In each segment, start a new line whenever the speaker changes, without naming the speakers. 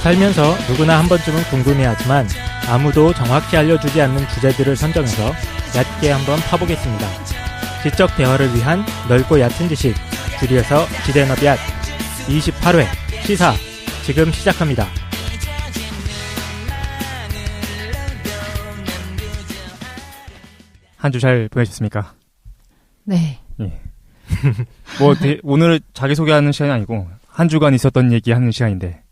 살면서 누구나 한 번쯤은 궁금해하지만 아무도 정확히 알려주지 않는 주제들을 선정해서 얕게 한번 파보겠습니다. 지적 대화를 위한 넓고 얕은 지식, 줄여서 지대너비앗 28회 시사 지금 시작합니다.
한 주 잘 보내셨습니까?
네.
예. 오늘 자기소개하는 시간이 아니고 한 주간 있었던 얘기하는 시간인데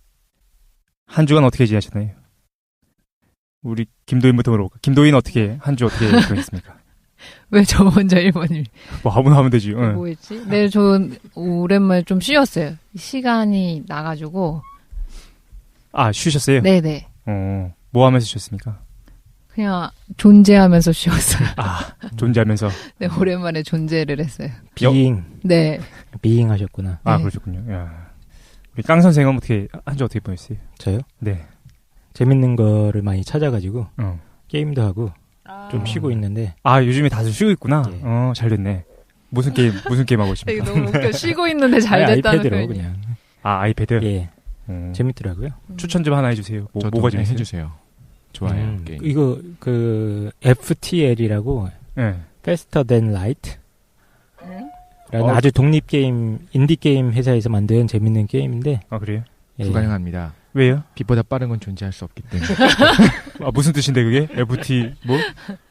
한 주간 어떻게 지내셨나요? 우리 김도인부터 물어볼까? 김도인 한 주 어떻게 보냈습니까?
왜 저 먼저 1번님?
뭐 아무나 하면 되지. 응.
뭐였지? 네, 저 오랜만에 좀 쉬었어요. 시간이 나가지고.
아, 쉬셨어요?
네네.
뭐 하면서 쉬셨습니까?
그냥 존재하면서 쉬었어요.
아, 존재하면서.
네, 오랜만에 존재를 했어요.
비잉.
네.
비잉 하셨구나.
아,
네.
그러셨군요. 야. 우리 깡 선생은 한 주 어떻게 보냈어요?
저요?
네.
재밌는 거를 많이 찾아가지고 게임도 하고 좀 쉬고 있는데.
아, 요즘에 다들 쉬고 있구나.
예.
잘 됐네. 무슨 게임 하고
이거
있습니까?
너무 웃겨. 쉬고 있는데 잘 됐다는
아이패드로
표현이.
그냥.
아, 아이패드?
예. 재밌더라고요.
추천 좀 하나 해주세요.
저도
뭐가 재밌어요?
해주세요. 좋아요. 게임.
이거 FTL이라고
네.
Faster Than Light 라는 아주 독립 게임, 인디 게임 회사에서 만든 재밌는 게임인데.
아, 그래요?
예.
불가능합니다.
왜요?
빛보다 빠른 건 존재할 수 없기 때문에.
아, 무슨 뜻인데 그게? FT 뭐?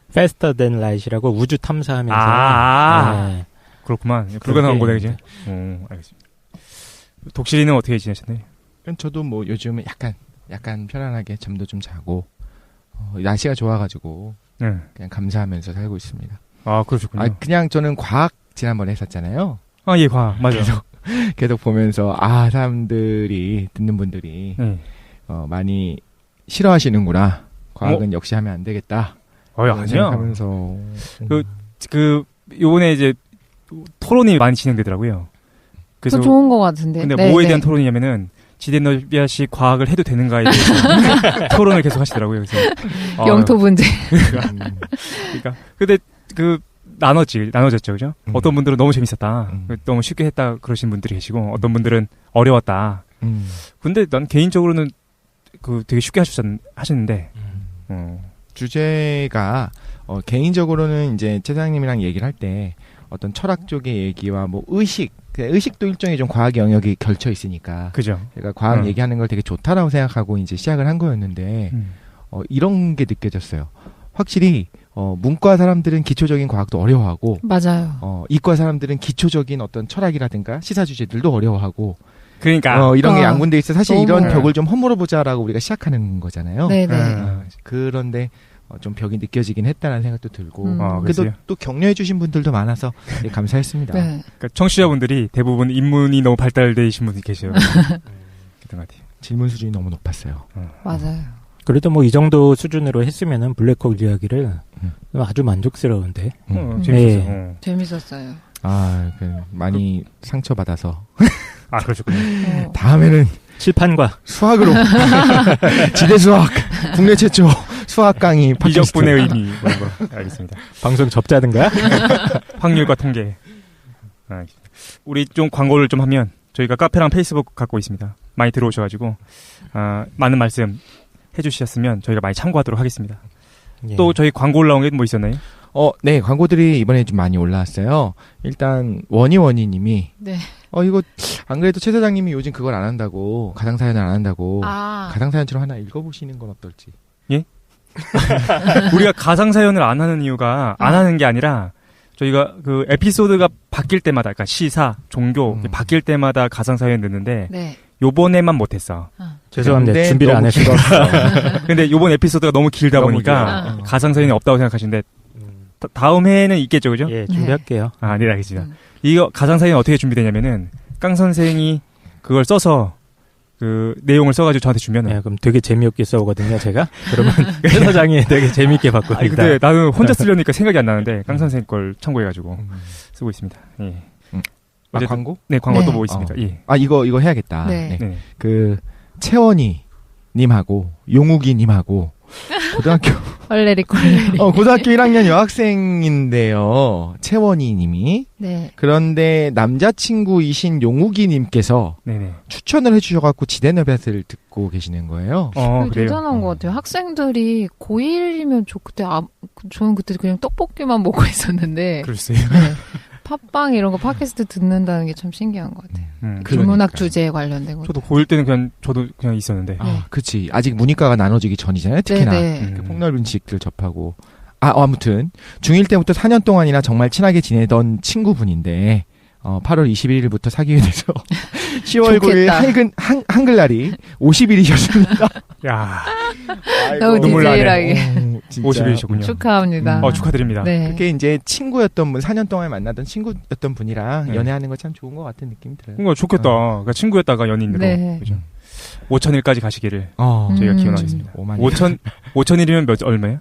Faster Than Light이라고 우주 탐사하면서. 네.
그렇구만. 불가능한 거네, 그지?
네.
알겠습니다. 독실이는 어떻게 지내셨나요?
저도 뭐 요즘은 약간 편안하게 잠도 좀 자고 날씨가 좋아가지고 그냥 감사하면서 살고 있습니다.
아, 그러셨군요.
그냥 저는 과학 지난번에 했었잖아요.
아, 예, 과학. 맞아요.
계속 보면서 사람들이 듣는 분들이 많이 싫어하시는구나. 과학은 역시 하면 안 되겠다.
아니야.
생각하면서
요번에 이제 토론이 많이 진행되더라고요.
그래서 좋은 것 같은데.
근데
네,
뭐에 대한 토론이냐면은 지대너비앗이 과학을 해도 되는가에 대해서 토론을 계속 하시더라고요. 그래서
영토 분쟁.
그러니까 근데 나눠졌죠, 그죠? 어떤 분들은 너무 재밌었다, 너무 쉽게 했다 그러신 분들이 계시고, 어떤 분들은 어려웠다. 근데 난 개인적으로는 되게 쉽게 하시는데
주제가 개인적으로는 이제 최 사장님이랑 얘기를 할 때 어떤 철학 쪽의 얘기와 뭐 의식도 일종의 좀 과학 영역이 결쳐 있으니까.
그죠.
제가 과학 얘기하는 걸 되게 좋다라고 생각하고 이제 시작을 한 거였는데, 이런 게 느껴졌어요. 확실히, 문과 사람들은 기초적인 과학도 어려워하고,
맞아요.
이과 사람들은 기초적인 어떤 철학이라든가 시사 주제들도 어려워하고,
그러니까.
이런 게 양분돼 있어. 사실 이런
너무...
벽을 좀 허물어보자라고 우리가 시작하는 거잖아요.
네네.
그런데, 좀 벽이 느껴지긴 했다는 생각도 들고,
그래도
또 격려해주신 분들도 많아서 되게 감사했습니다.
네.
그러니까 청취자분들이 대부분 인문이 너무 발달되신 분이 계셔요. 그랬던 것 같아요.
질문 수준이 너무 높았어요.
맞아요.
그래도 뭐 이 정도 수준으로 했으면은 블랙홀 이야기를 아주 만족스러운데.
재밌었어요.
재밌었어요.
많이 상처받아서.
아, 그러셨군요.
다음에는
칠판과
수학으로 지대 수학 국내 최초 수학 강의
이적분의 의미 이런 거. 알겠습니다.
방송 접자는 거야?
확률과 통계. 알겠습니다. 우리 좀 광고를 좀 하면 저희가 카페랑 페이스북 갖고 있습니다. 많이 들어오셔가지고 많은 말씀 해주셨으면 저희가 많이 참고하도록 하겠습니다.
예.
또 저희 광고 올라온 게 뭐 있었나요?
네, 광고들이 이번에 좀 많이 올라왔어요. 일단 원희원희님이
네.
이거 안 그래도 최 사장님이 요즘 그걸 안 한다고, 가상사연을 안 한다고 가상사연처럼 하나 읽어보시는 건 어떨지.
예? 우리가 가상사연을 안 하는 이유가 안 하는 게 아니라 저희가 에피소드가 바뀔 때마다, 그러니까 시사, 종교 바뀔 때마다 가상사연 넣는데 요번에만 못했어.
죄송합니다. 준비를 안 했어요.
근데 요번 에피소드가 너무 길다 보니까 가상사연이 없다고 생각하시는데 다음 해에는 있겠죠, 그죠?
예, 준비할게요.
네, 알겠습니다. 이거 가상사연이 어떻게 준비되냐면은 깡 선생이 그걸 써서 내용을 써가지고 저한테 주면은.
네, 그럼 되게 재미없게 써오거든요, 제가. 그러면 최 사장이 되게 재미있게 받고 있다.
근데 나는 혼자 쓰려니까 생각이 안 나는데 깡 선생 걸 참고해가지고 쓰고 있습니다. 예.
광고?
네, 광고 또 뭐 있습니까? 예.
이거 해야겠다.
네.
네. 채원이 님하고 용욱이 님하고 고등학교
헐레리 꼴레리.
고등학교 1학년 여학생인데요. 채원이 님이.
네.
그런데 남자친구이신 용욱이 님께서
네네.
추천을 해주셔갖고 지대너뱃을 듣고 계시는 거예요.
그래요.
대단한 것 같아요. 학생들이 고1이면 저는 그때 그냥 떡볶이만 먹고 있었는데.
글쎄요.
네. 팟빵 이런 거 팟캐스트 듣는다는 게 참 신기한 것 같아요. 인문학 주제에 관련된 거.
저도 고1 때는 저도 그냥 있었는데.
그치. 아직 문이과가 나눠지기 전이잖아요. 특히나. 그 폭넓은 지식들 접하고. 아무튼 중1 때부터 4년 동안이나 정말 친하게 지내던 친구분인데 8월 21일부터 사귀게 돼서 10월 9일 한글날이 50일이셨습니다.
야,
너무 디테일하게.
50일이셨군요.
축하합니다.
축하드립니다.
네.
그게 이제 친구였던 분, 4년 동안 만나던 친구였던 분이랑 연애하는 거 참 좋은 것 같은 느낌이 들어요.
뭔가 좋겠다. 그러니까 친구였다가 연인으로.
네.
그죠? 5,000일까지 가시기를 저희가 기원하겠습니다. 5,000일이면 얼마예요?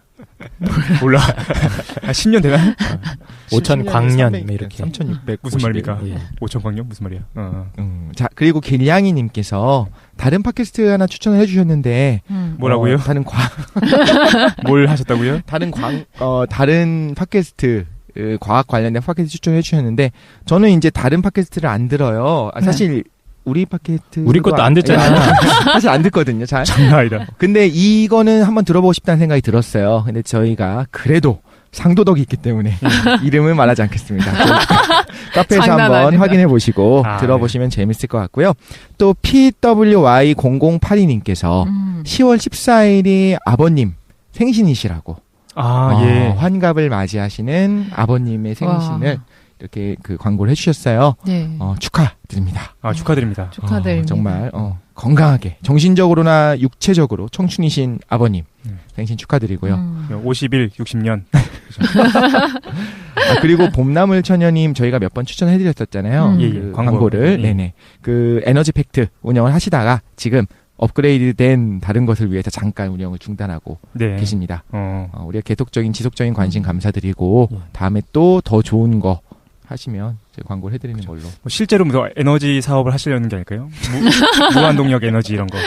몰라. 10년 되나?
5,000 광년 이렇게.
3,600
무슨 말입니까?
예.
5,000 광년 무슨 말이야?
자, 그리고 길냥이님께서 다른 팟캐스트 하나 추천을 해주셨는데
뭐라고요? 뭘 하셨다고요?
다른 팟캐스트 과학 관련된 팟캐스트 추천해 주셨는데 저는 이제 다른 팟캐스트를 안 들어요. 사실 우리 팟캐스트
우리 것도 안 듣잖아.
사실 안 듣거든요. 잘.
장난 아니다.
근데 이거는 한번 들어보고 싶다는 생각이 들었어요. 근데 저희가 그래도 상도덕이 있기 때문에 이름을 말하지 않겠습니다. 카페에서 한번
아니다.
확인해 보시고 들어보시면 재밌을 것 같고요. 또 PWY0082님께서 10월 14일이 아버님 생신이시라고.
예.
환갑을 맞이하시는 아버님의 생신을 이렇게 그 광고를 해주셨어요.
네.
축하드립니다.
축하드립니다.
축하드립니다.
정말 건강하게 정신적으로나 육체적으로 청춘이신 아버님 생신 축하드리고요.
50일, 60년.
그리고 봄나물 처녀님 저희가 몇 번 추천해드렸었잖아요. 그 광고를. 네네. 그 에너지 팩트 운영을 하시다가 지금 업그레이드된 다른 것을 위해서 잠깐 운영을 중단하고 계십니다. 우리가 계속적인 지속적인 관심 감사드리고 다음에 또 더 좋은 거 하시면 광고를 해드리는 걸로.
실제로 무슨 에너지 사업을 하시려는 게 아닐까요? 무한동력 에너지 이런 거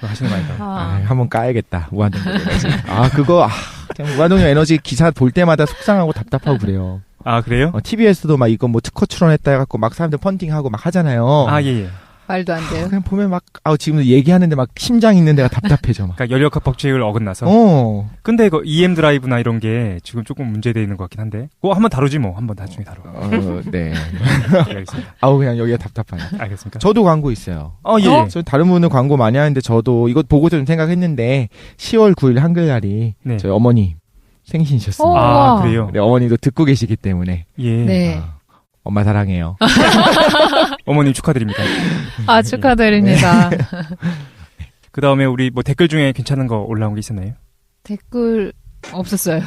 하시는 거 아닐까요?
한번 까야겠다. 무한동력 에너지. 그거 그냥 무한동력 에너지 기사 볼 때마다 속상하고 답답하고 그래요.
그래요?
TBS도 막 이거 뭐 특허 출원했다 해갖고 막 사람들 펀딩하고 막 하잖아요.
예.
말도 안 돼요.
그냥 보면 막 지금 얘기하는데 막 심장 있는 데가 답답해져. 막.
그러니까 연력학 법칙을 어긋나서. 근데 그 EM 드라이브나 이런 게 지금 조금 문제되어 있는 것 같긴 한데. 그거 한번 다루지 뭐. 한번 나중에 다뤄.
네.
알겠습니다.
그냥 여기가 답답하네.
알겠습니까?
저도 광고 있어요.
예.
저 다른 분은 광고 많이 하는데 저도 이거 보고서 좀 생각했는데 10월 9일 한글날이 저희 어머니 생신이셨습니다.
그래요?
네, 어머니도 듣고 계시기 때문에.
예.
네.
엄마 사랑해요.
어머님 축하드립니다.
축하드립니다.
그 다음에 우리 뭐 댓글 중에 괜찮은 거 올라온 게 있었나요?
댓글 없었어요.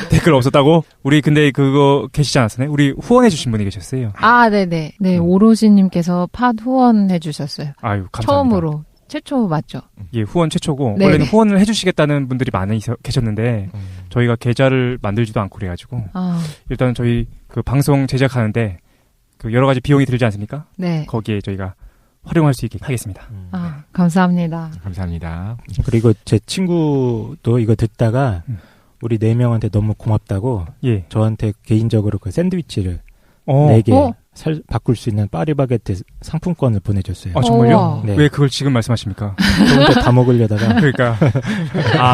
댓글 없었다고? 우리 근데 그거 계시지 않았었나요? 우리 후원해주신 분이 계셨어요.
네네. 네, 오로지님께서 팟 후원해주셨어요.
아유, 감사합니다.
처음으로. 최초 맞죠?
예, 후원 최초고
네네.
원래는 후원을 해주시겠다는 분들이 많이 계셨는데 저희가 계좌를 만들지도 않고 그래가지고 일단 저희 그 방송 제작하는데 그 여러 가지 비용이 들지 않습니까?
네.
거기에 저희가 활용할 수 있게 하겠습니다.
감사합니다.
감사합니다.
그리고 제 친구도 이거 듣다가 우리 4명한테 너무 고맙다고 저한테 개인적으로 그 샌드위치를 4개 바꿀 수 있는 파리바게트 상품권을 보내줬어요.
정말요?
네.
왜 그걸 지금 말씀하십니까?
좀 더 다 먹으려다가.
그러니까.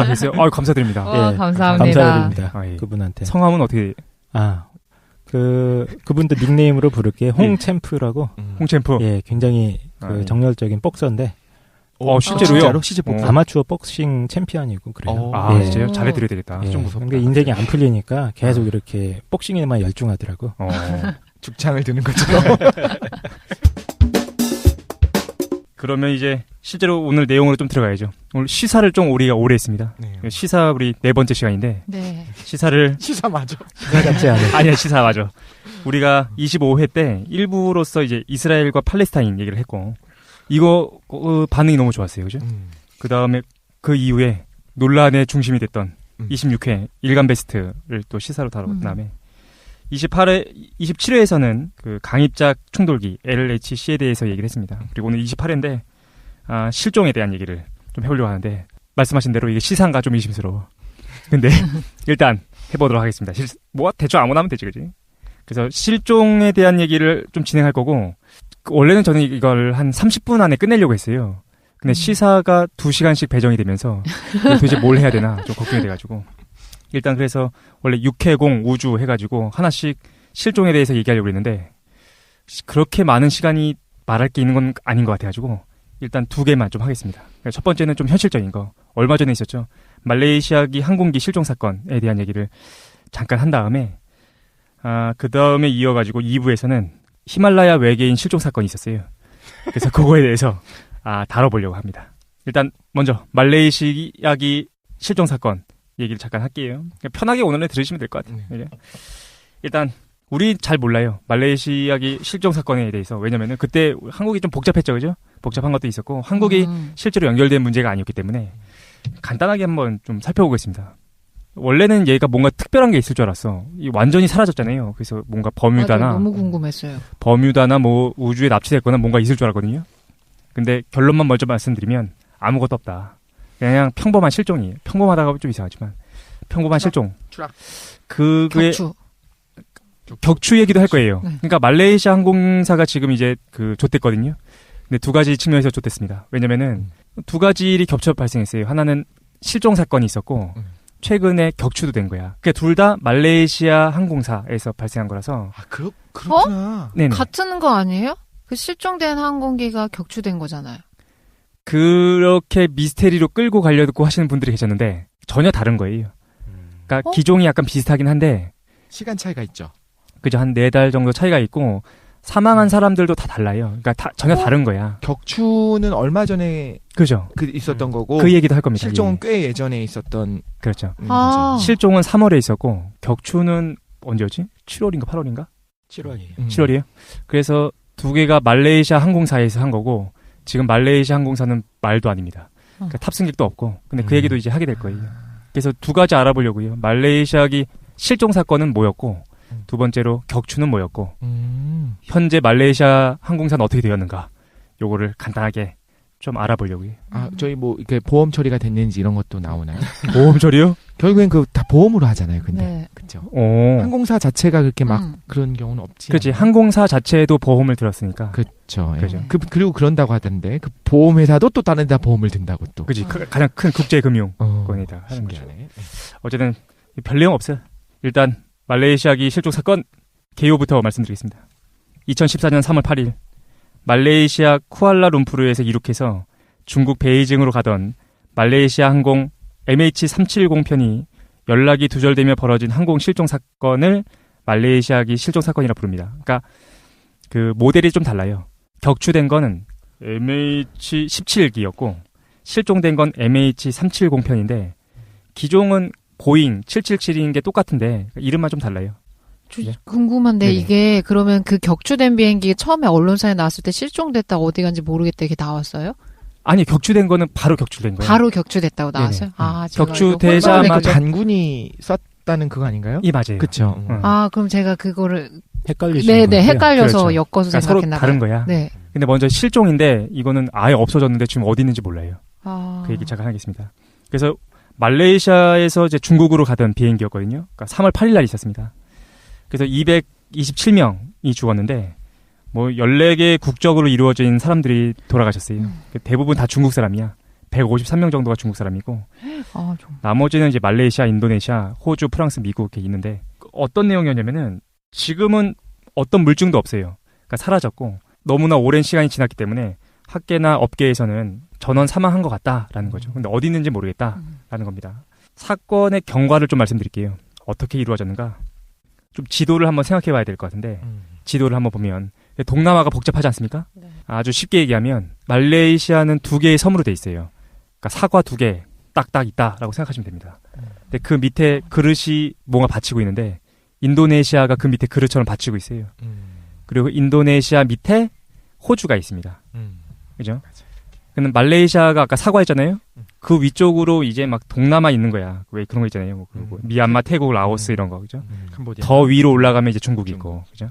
그래서 감사드립니다.
감사합니다.
감사드립니다. 그분한테.
성함은 어떻게?
그분도 닉네임으로 부를게요. 홍챔프라고.
홍챔프.
예, 굉장히 정열적인 복서인데.
실제로요?
아마추어 복싱 챔피언이고 그래요.
진짜요? 잘해드려야 되겠다. 좀 무섭다.
근데 인생이 안 풀리니까 계속 이렇게 복싱에만 열중하더라고.
죽창을 드는 것처럼.
그러면 이제 실제로 오늘 내용으로 좀 들어가야죠. 오늘 시사를 좀 우리가 오래 했습니다. 시사 우리 4번째 시간인데
시사 맞아.
시사 같지 않아.
아니야, 시사 맞아. 우리가 25회 때 일부로서 이제 이스라엘과 팔레스타인 얘기를 했고 이거 반응이 너무 좋았어요. 그죠? 그 다음에 그 이후에 논란의 중심이 됐던 26회 일간 베스트를 또 시사로 다룬 다음에 27회에서는 그 강입작 충돌기 LHC에 대해서 얘기를 했습니다. 그리고 오늘 28회인데 실종에 대한 얘기를 좀 해보려고 하는데 말씀하신 대로 이게 시사인가 좀 의심스러워. 근데 일단 해보도록 하겠습니다. 뭐 대충 아무나 하면 되지, 그지? 그래서 실종에 대한 얘기를 좀 진행할 거고, 원래는 저는 이걸 한 30분 안에 끝내려고 했어요. 근데 시사가 2시간씩 배정이 되면서 도대체 뭘 해야 되나 좀 걱정이 돼가지고 일단 그래서 원래 육해공 우주 해가지고 하나씩 실종에 대해서 얘기하려고 했는데 그렇게 많은 시간이 말할 게 있는 건 아닌 것 같아가지고 일단 2개만 좀 하겠습니다. 첫 번째는 좀 현실적인 거. 얼마 전에 있었죠. 말레이시아기 항공기 실종 사건에 대한 얘기를 잠깐 한 다음에 그 다음에 이어가지고 2부에서는 히말라야 외계인 실종 사건이 있었어요. 그래서 그거에 대해서 다뤄보려고 합니다. 일단 먼저 말레이시아기 실종 사건 얘기를 잠깐 할게요. 편하게 오늘은 들으시면 될 것 같아요. 일단 우리 잘 몰라요. 말레이시아기 실종 사건에 대해서. 왜냐면은 그때 한국이 좀 복잡했죠, 그죠? 복잡한 것도 있었고 한국이 실제로 연결된 문제가 아니었기 때문에 간단하게 한번 좀 살펴보겠습니다. 원래는 얘가 뭔가 특별한 게 있을 줄 알았어. 완전히 사라졌잖아요. 그래서 뭔가 버뮤다나
맞아요. 너무 궁금했어요.
버뮤다나 뭐 우주에 납치됐거나 뭔가 있을 줄 알았거든요. 근데 결론만 먼저 말씀드리면 아무것도 없다. 그냥 평범한 실종이에요. 평범하다가 좀 이상하지만 평범한 실종. 그게 격추 얘기도 할 거예요.
네.
그러니까 말레이시아 항공사가 지금 이제 좆됐거든요. 근데 2가지 측면에서 좆됐습니다. 왜냐면은 2가지 일이 겹쳐 발생했어요. 하나는 실종 사건이 있었고 최근에 격추도 된 거야. 그러니까 둘 다 말레이시아 항공사에서 발생한 거라서.
그렇구나.
네네. 같은 거 아니에요? 그 실종된 항공기가 격추된 거잖아요.
그렇게 미스테리로 끌고 가려고 하시는 분들이 계셨는데 전혀 다른 거예요. 그러니까 기종이 약간 비슷하긴 한데
시간 차이가 있죠.
그죠. 한 4달 정도 차이가 있고 사망한 사람들도 다 달라요. 그러니까 전혀 다른 거야.
격추는 얼마 전에
그죠.
있었던 거고
그 얘기도 할 겁니다.
실종은 꽤 예전에 있었던.
그렇죠. 실종은 3월에 있었고 격추는 언제였지? 7월인가 8월인가?
7월이에요.
7월이에요. 그래서 2개가 말레이시아 항공사에서 한 거고 지금 말레이시아 항공사는 말도 아닙니다. 그러니까 탑승객도 없고. 근데 그 얘기도 이제 하게 될 거예요. 그래서 2가지 알아보려고요. 말레이시아기 실종 사건은 뭐였고 2번째로 격추는 뭐였고 현재 말레이시아 항공사는 어떻게 되었는가 요거를 간단하게 좀 알아보려고요.
저희 뭐 이렇게 보험 처리가 됐는지 이런 것도 나오나요?
보험 처리요?
결국엔 다 보험으로 하잖아요. 근데
네.
그렇죠.
오.
항공사 자체가 그렇게 막 그런 경우는 없지.
그렇지. 항공사 자체도 보험을 들었으니까.
그렇죠.
그죠.
그리고 그런다고 하던데 그 보험 회사도 또 다른 데 보험을 든다고 또.
그렇지. 가장 큰 국제 금융권이다 하는 거죠. 어쨌든 별 내용 없어요. 일단 말레이시아기 실종 사건 개요부터 말씀드리겠습니다. 2014년 3월 8일 말레이시아 쿠알라룸푸르에서 이륙해서 중국 베이징으로 가던 말레이시아 항공 MH370 편이 연락이 두절되며 벌어진 항공 실종 사건을 말레이시아기 실종 사건이라 부릅니다. 그러니까 그 모델이 좀 달라요. 격추된 거는 MH17기였고 실종된 건 MH370 편인데 기종은 보잉 777인 게 똑같은데 이름만 좀 달라요.
궁금한데 네네. 이게 그러면 그 격추된 비행기 처음에 언론사에 나왔을 때 실종됐다 어디 간지 모르겠다 이게 나왔어요?
아니 격추된 거는 바로 격추된 거예요.
바로 격추됐다고 나왔어요?
격추되자마자
단군이 쐈다는 그거 아닌가요?
이 맞아요.
그렇죠.
그럼 제가 그거를
헷갈리시는
네네 헷갈려서
그렇죠.
엮어서
그러니까
생각했나
서로 다른 거야.
네.
근데 먼저 실종인데 이거는 아예 없어졌는데 지금 어디 있는지 몰라요. 그 얘기 잠깐 하겠습니다. 그래서 말레이시아에서 이제 중국으로 가던 비행기였거든요. 그러니까 3월 8일 날 있었습니다. 그래서 227명이 죽었는데 뭐 14개 국적으로 이루어진 사람들이 돌아가셨어요. 대부분 다 중국 사람이야. 153명 정도가 중국 사람이고 나머지는 이제 말레이시아, 인도네시아, 호주, 프랑스, 미국 이렇게 있는데 어떤 내용이었냐면은 지금은 어떤 물증도 없어요. 그러니까 사라졌고 너무나 오랜 시간이 지났기 때문에 학계나 업계에서는 전원 사망한 것 같다라는 거죠. 근데 어디 있는지 모르겠다라는 겁니다. 사건의 경과를 좀 말씀드릴게요. 어떻게 이루어졌는가? 좀 지도를 한번 생각해 봐야 될 것 같은데 지도를 한번 보면 동남아가 복잡하지 않습니까? 네. 아주 쉽게 얘기하면 말레이시아는 2개의 섬으로 돼 있어요. 그러니까 사과 2개 딱딱 있다라고 생각하시면 됩니다. 근데 그 밑에 그릇이 뭔가 받치고 있는데 인도네시아가 그 밑에 그릇처럼 받치고 있어요. 그리고 인도네시아 밑에 호주가 있습니다. 그죠? 근데 말레이시아가 아까 사과했잖아요. 그 위쪽으로 이제 막 동남아 있는 거야. 왜 그런 거 있잖아요. 뭐 그리고 미얀마, 태국, 라오스 이런 거 그죠? 더 위로 올라가면 이제 중국이 있고 그죠?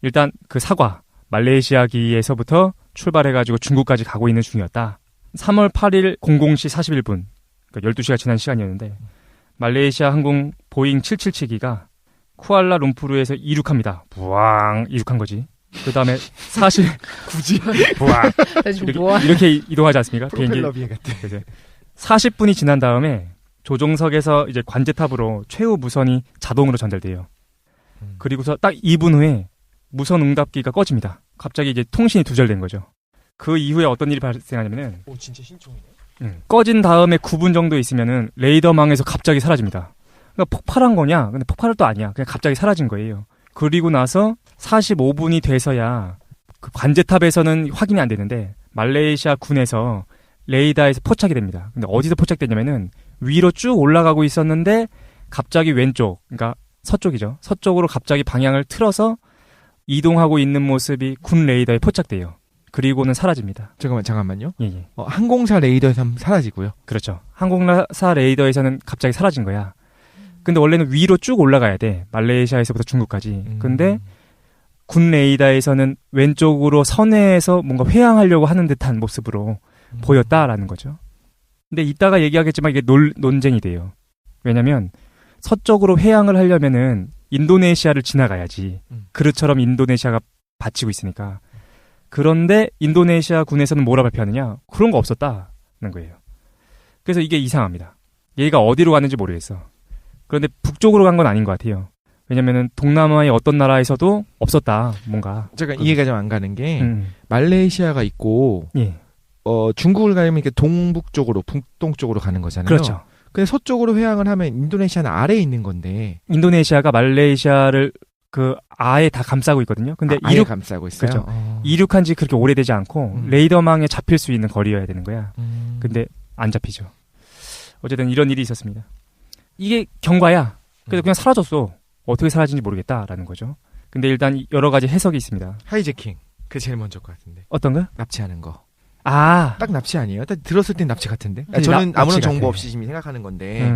일단 그 사과 말레이시아기에서부터 출발해가지고 중국까지 가고 있는 중이었다. 3월 8일 00시 41분, 그러니까 12시가 지난 시간이었는데 말레이시아 항공 보잉 777기가 쿠알라룸푸르에서 이륙합니다. 부앙 이륙한 거지. 그 다음에 굳이 부앙 이렇게 이동하지 않습니까? 비행기 같은. 40분이 지난 다음에 조종석에서 이제 관제탑으로 최후 무선이 자동으로 전달돼요. 그리고서 딱 2분 후에 무선 응답기가 꺼집니다. 갑자기 이제 통신이 두절된 거죠. 그 이후에 어떤 일이 발생하냐면은
진짜 신청이네.
꺼진 다음에 9분 정도 있으면은 레이더망에서 갑자기 사라집니다. 그러니까 폭발한 거냐? 근데 폭발은 또 아니야. 그냥 갑자기 사라진 거예요. 그리고 나서 45분이 돼서야 그 관제탑에서는 확인이 안 되는데 말레이시아 군에서 레이더에서 포착이 됩니다. 근데 어디서 포착되냐면은 위로 쭉 올라가고 있었는데 갑자기 왼쪽, 그러니까 서쪽이죠. 서쪽으로 갑자기 방향을 틀어서 이동하고 있는 모습이 군 레이더에 포착돼요. 그리고는 사라집니다.
잠깐만요.
예.
항공사 레이더에서는 사라지고요.
그렇죠. 항공사 레이더에서는 갑자기 사라진 거야. 근데 원래는 위로 쭉 올라가야 돼. 말레이시아에서부터 중국까지. 근데 군 레이더에서는 왼쪽으로 선회해서 뭔가 회항하려고 하는 듯한 모습으로 보였다라는 거죠. 근데 이따가 얘기하겠지만 이게 논쟁이 돼요. 왜냐면 서쪽으로 회항을 하려면은 인도네시아를 지나가야지. 그릇처럼 인도네시아가 받치고 있으니까. 그런데 인도네시아 군에서는 뭐라 발표하느냐? 그런 거 없었다는 거예요. 그래서 이게 이상합니다. 얘가 어디로 갔는지 모르겠어. 그런데 북쪽으로 간 건 아닌 것 같아요. 왜냐면은 동남아의 어떤 나라에서도 없었다. 뭔가.
잠깐 이해가 좀 안 가는 게 말레이시아가 있고 예. 중국을 가려면 이렇게 동북쪽으로 북동쪽으로 가는 거잖아요.
그렇죠.
근데 서쪽으로 회항을 하면 인도네시아는 아래에 있는 건데
인도네시아가 말레이시아를 그 아예 다 감싸고 있거든요. 근데
아예 감싸고 있어요.
그렇죠. 이륙한 지 그렇게 오래되지 않고 레이더망에 잡힐 수 있는 거리여야 되는 거야. 근데 안 잡히죠. 어쨌든 이런 일이 있었습니다. 이게 경과야. 그래서 그냥 사라졌어. 어떻게 사라진지 모르겠다라는 거죠. 근데 일단 여러 가지 해석이 있습니다.
하이제킹. 그게 제일 먼저일 것 같은데.
어떤 거?
납치하는 거.
아.
딱 납치 아니에요? 딱 들었을 땐 납치 같은데. 저는 아무런 정보 없이 지금 생각하는 건데.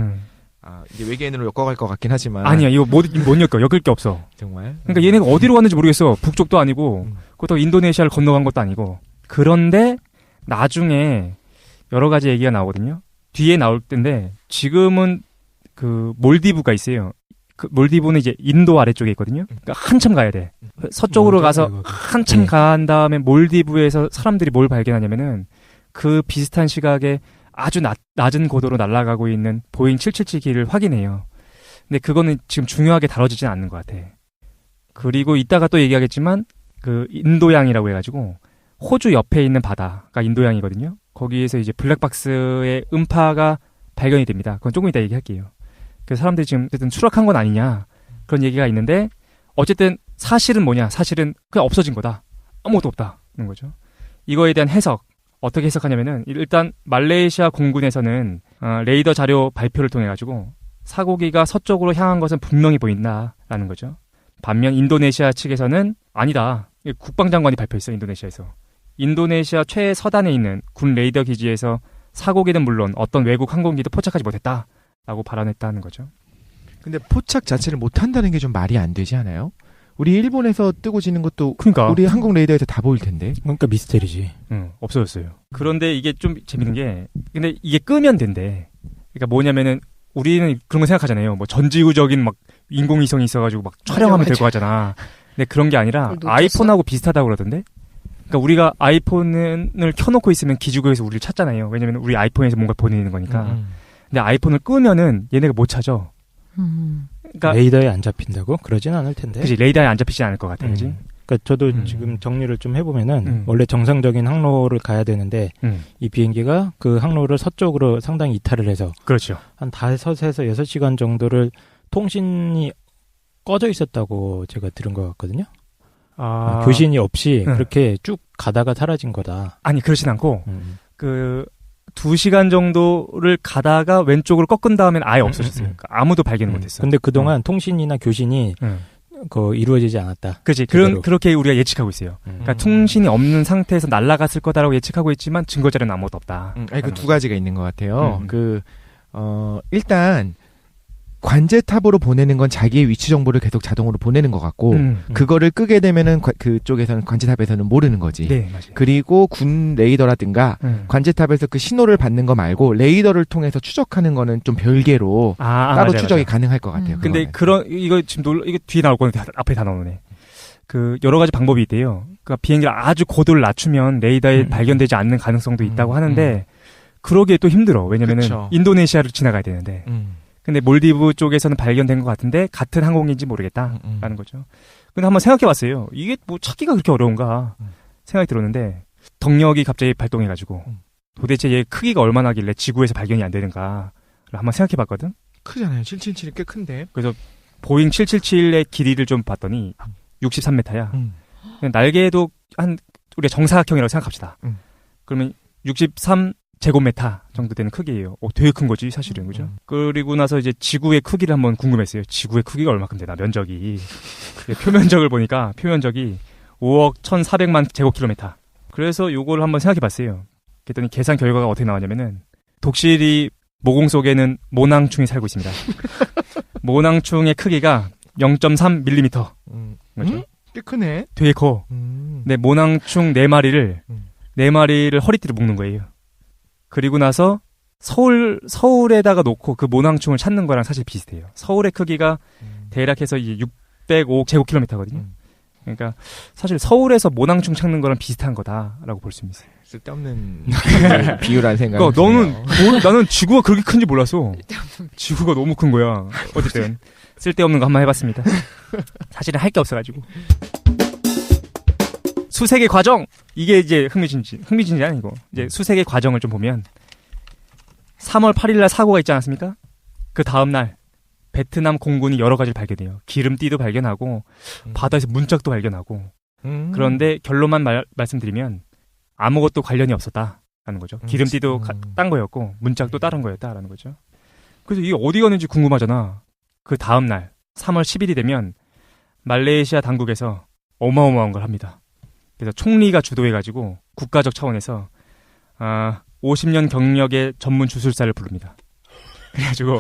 이제 외계인으로 엮어갈 것 같긴 하지만.
아니야, 이거 못 엮을 게 없어.
정말?
그러니까 얘네가 어디로 갔는지 모르겠어. 북쪽도 아니고, 그것도 인도네시아를 건너간 것도 아니고. 그런데 나중에 여러 가지 얘기가 나오거든요. 뒤에 나올 텐데, 지금은 그 몰디브가 있어요. 그 몰디브는 이제 인도 아래쪽에 있거든요. 그러니까 한참 가야 돼. 서쪽으로 가서 한참 간 다음에 몰디브에서 사람들이 뭘 발견하냐면은 그 비슷한 시각에 아주 낮은 고도로 날아가고 있는 보잉 777기를 확인해요. 근데 그거는 지금 중요하게 다뤄지진 않는 것 같아. 그리고 이따가 또 얘기하겠지만 그 인도양이라고 해가지고 호주 옆에 있는 바다가 인도양이거든요. 거기에서 이제 블랙박스의 음파가 발견이 됩니다. 그건 조금 이따 얘기할게요. 그래서 사람들이 지금 어쨌든 추락한 건 아니냐 그런 얘기가 있는데 어쨌든 사실은 뭐냐? 사실은 그냥 없어진 거다. 아무것도 없다는 거죠. 이거에 대한 해석 어떻게 해석하냐면은 일단 말레이시아 공군에서는 레이더 자료 발표를 통해 가지고 사고기가 서쪽으로 향한 것은 분명히 보인다라는 거죠. 반면 인도네시아 측에서는 아니다. 국방장관이 발표했어. 인도네시아에서. 인도네시아 최서단에 있는 군 레이더 기지에서 사고기는 물론 어떤 외국 항공기도 포착하지 못했다라고 발언했다는 거죠.
근데 포착 자체를 못한다는 게 좀 말이 안 되지 않아요? 우리 일본에서 뜨고 지는 것도 그러니까. 우리 한국 레이더에서 다 보일 텐데.
그러니까 미스테리지.
없어졌어요. 그런데 이게 좀 재밌는 게 근데 이게 끄면 된대. 그러니까 뭐냐면은 우리는 그런 거 생각하잖아요. 뭐 전지구적인 막 인공위성이 있어가지고 막 촬영하면 될 거 같잖아. 근데 그런 게 아니라 아이폰하고 비슷하다고 그러던데. 그러니까 우리가 아이폰을 켜놓고 있으면 기지국에서 우리를 찾잖아요. 왜냐면 우리 아이폰에서 뭔가 보내는 거니까. 근데 아이폰을 끄면은 얘네가 못 찾아.
그러니까 레이더에 안 잡힌다고? 그러진 않을 텐데.
그치, 레이더에 안 잡히지 않을 것 같아, 그지?
그러니까 저도 지금 정리를 좀 해보면은 원래 정상적인 항로를 가야 되는데 이 비행기가 그 항로를 서쪽으로 상당히 이탈을 해서
그렇죠.
한 5에서 6시간 정도를 통신이 꺼져 있었다고 제가 들은 것 같거든요. 교신이 없이 그렇게 쭉 가다가 사라진 거다.
아니, 그렇진 않고 그 2시간 정도를 가다가 왼쪽으로 꺾은 다음엔 아예 없어졌어요. 그러니까 아무도 발견을 못했어.
근데 그동안 통신이나 교신이 이루어지지 않았다.
그렇지. 그렇게 우리가 예측하고 있어요. 그러니까 통신이 없는 상태에서 날아갔을 거다라고 예측하고 있지만 증거 자료는 아무것도 없다.
그 두 가지가 있는 것 같아요. 일단 관제탑으로 보내는 건 자기의 위치 정보를 계속 자동으로 보내는 것 같고 그거를 끄게 되면은 그쪽에서는 관제탑에서는 모르는 거지.
네, 맞아요.
그리고 군 레이더라든가 관제탑에서 그 신호를 받는 거 말고 레이더를 통해서 추적하는 거는 좀 별개로 따로
맞아요,
추적이
맞아요.
가능할 것 같아요.
근데 이거 지금 이거 뒤에 나올 건데 앞에 다 나오네. 그 여러 가지 방법이 있대요. 그러니까 비행기를 아주 고도를 낮추면 레이더에 발견되지 않는 가능성도 있다고 하는데 그러기에 또 힘들어. 왜냐면은
그쵸.
인도네시아를 지나가야 되는데. 근데 몰디브 쪽에서는 발견된 것 같은데 같은 항공인지 모르겠다라는 거죠. 근데 한번 생각해봤어요. 이게 뭐 찾기가 그렇게 어려운가 생각이 들었는데 덕력이 갑자기 발동해가지고 도대체 얘 크기가 얼마나 하길래 지구에서 발견이 안 되는가를 한번 생각해봤거든.
크잖아요. 777이 꽤 큰데.
그래서 보잉 777의 길이를 좀 봤더니 63m야. 날개도 우리가 정사각형이라고 생각합시다. 그러면 63제곱미터 정도 되는 크기예요. 되게 큰 거지 사실은. 그죠? 그리고 나서 이제 지구의 크기를 한번 궁금했어요. 지구의 크기가 얼마큼 되나 면적이. 표면적을 보니까 표면적이 5억 1,400만 제곱킬로미터. 그래서 요거를 한번 생각해봤어요. 그랬더니 계산 결과가 어떻게 나왔냐면은 독실이 모공 속에는 모낭충이 살고 있습니다. 모낭충의 크기가 0.3mm. 그렇죠?
꽤 크네.
되게 커. 네, 모낭충 4마리를 허리띠로 묶는 거예요. 그리고 나서 서울에다가 놓고 그 모낭충을 찾는 거랑 사실 비슷해요. 서울의 크기가 대략해서 이제 605 제곱킬로미터거든요. 그러니까 사실 서울에서 모낭충 찾는 거랑 비슷한 거다라고 볼 수 있어요.
쓸데없는 비유라는 생각이
그러니까 나는 지구가 그렇게 큰지 몰랐어. 지구가 너무 큰 거야. 어쨌든 쓸데없는 거 한번 해봤습니다. 사실은 할 게 없어가지고. 수색의 과정! 이게 이제 흥미진진 아니고, 이제 수색의 과정을 좀 보면, 3월 8일날 사고가 있지 않았습니까? 그 다음날, 베트남 공군이 여러 가지를 발견해요. 기름띠도 발견하고, 바다에서 문짝도 발견하고, 그런데 결론만 말씀드리면, 아무것도 관련이 없었다라는 거죠. 기름띠도 딴 거였고, 문짝도 다른 거였다라는 거죠. 그래서 이게 어디 갔는지 궁금하잖아. 그 다음날, 3월 10일이 되면, 말레이시아 당국에서 어마어마한 걸 합니다. 그래서 총리가 주도해가지고 국가적 차원에서 50년 경력의 전문 주술사를 부릅니다. 그래가지고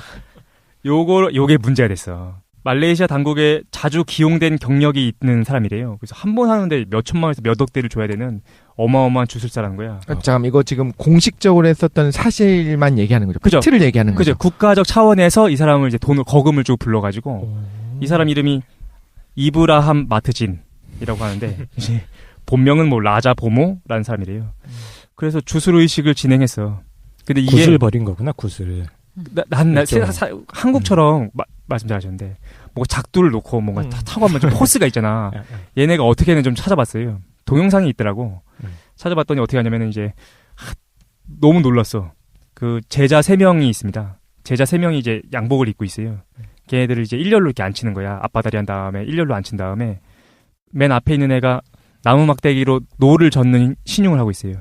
요게 문제가 됐어. 말레이시아 당국에 자주 기용된 경력이 있는 사람이래요. 그래서 한 번 하는데 몇 천만 원에서 몇 억대를 줘야 되는 어마어마한 주술사라는 거야.
잠깐 이거 지금 공식적으로 했었던 사실만 얘기하는 거죠.
그죠?
팩트를 얘기하는 거죠.
그죠? 국가적 차원에서 이 사람을 이제 거금을 주고 불러가지고 이 사람 이름이 이브라함 마트진이라고 하는데 이제 본명은 뭐 라자 보모라는 사람이래요. 그래서 주술 의식을 진행했어. 근데 이게
굿을 버린 거구나. 굿을.
한국처럼 말씀 잘하셨는데 뭐 작두를 놓고 뭔가 타고 하면 좀 포스가 있잖아. 얘네가 어떻게는 좀 찾아봤어요. 동영상이 있더라고. 찾아봤더니 어떻게 하냐면은 이제 너무 놀랐어. 그 제자 3명이 있습니다. 제자 3명이 이제 양복을 입고 있어요. 걔네들을 이제 일렬로 이렇게 앉히는 거야. 앞바다리 한 다음에 일렬로 앉힌 다음에 맨 앞에 있는 애가 나무 막대기로 노를 젓는 신용을 하고 있어요.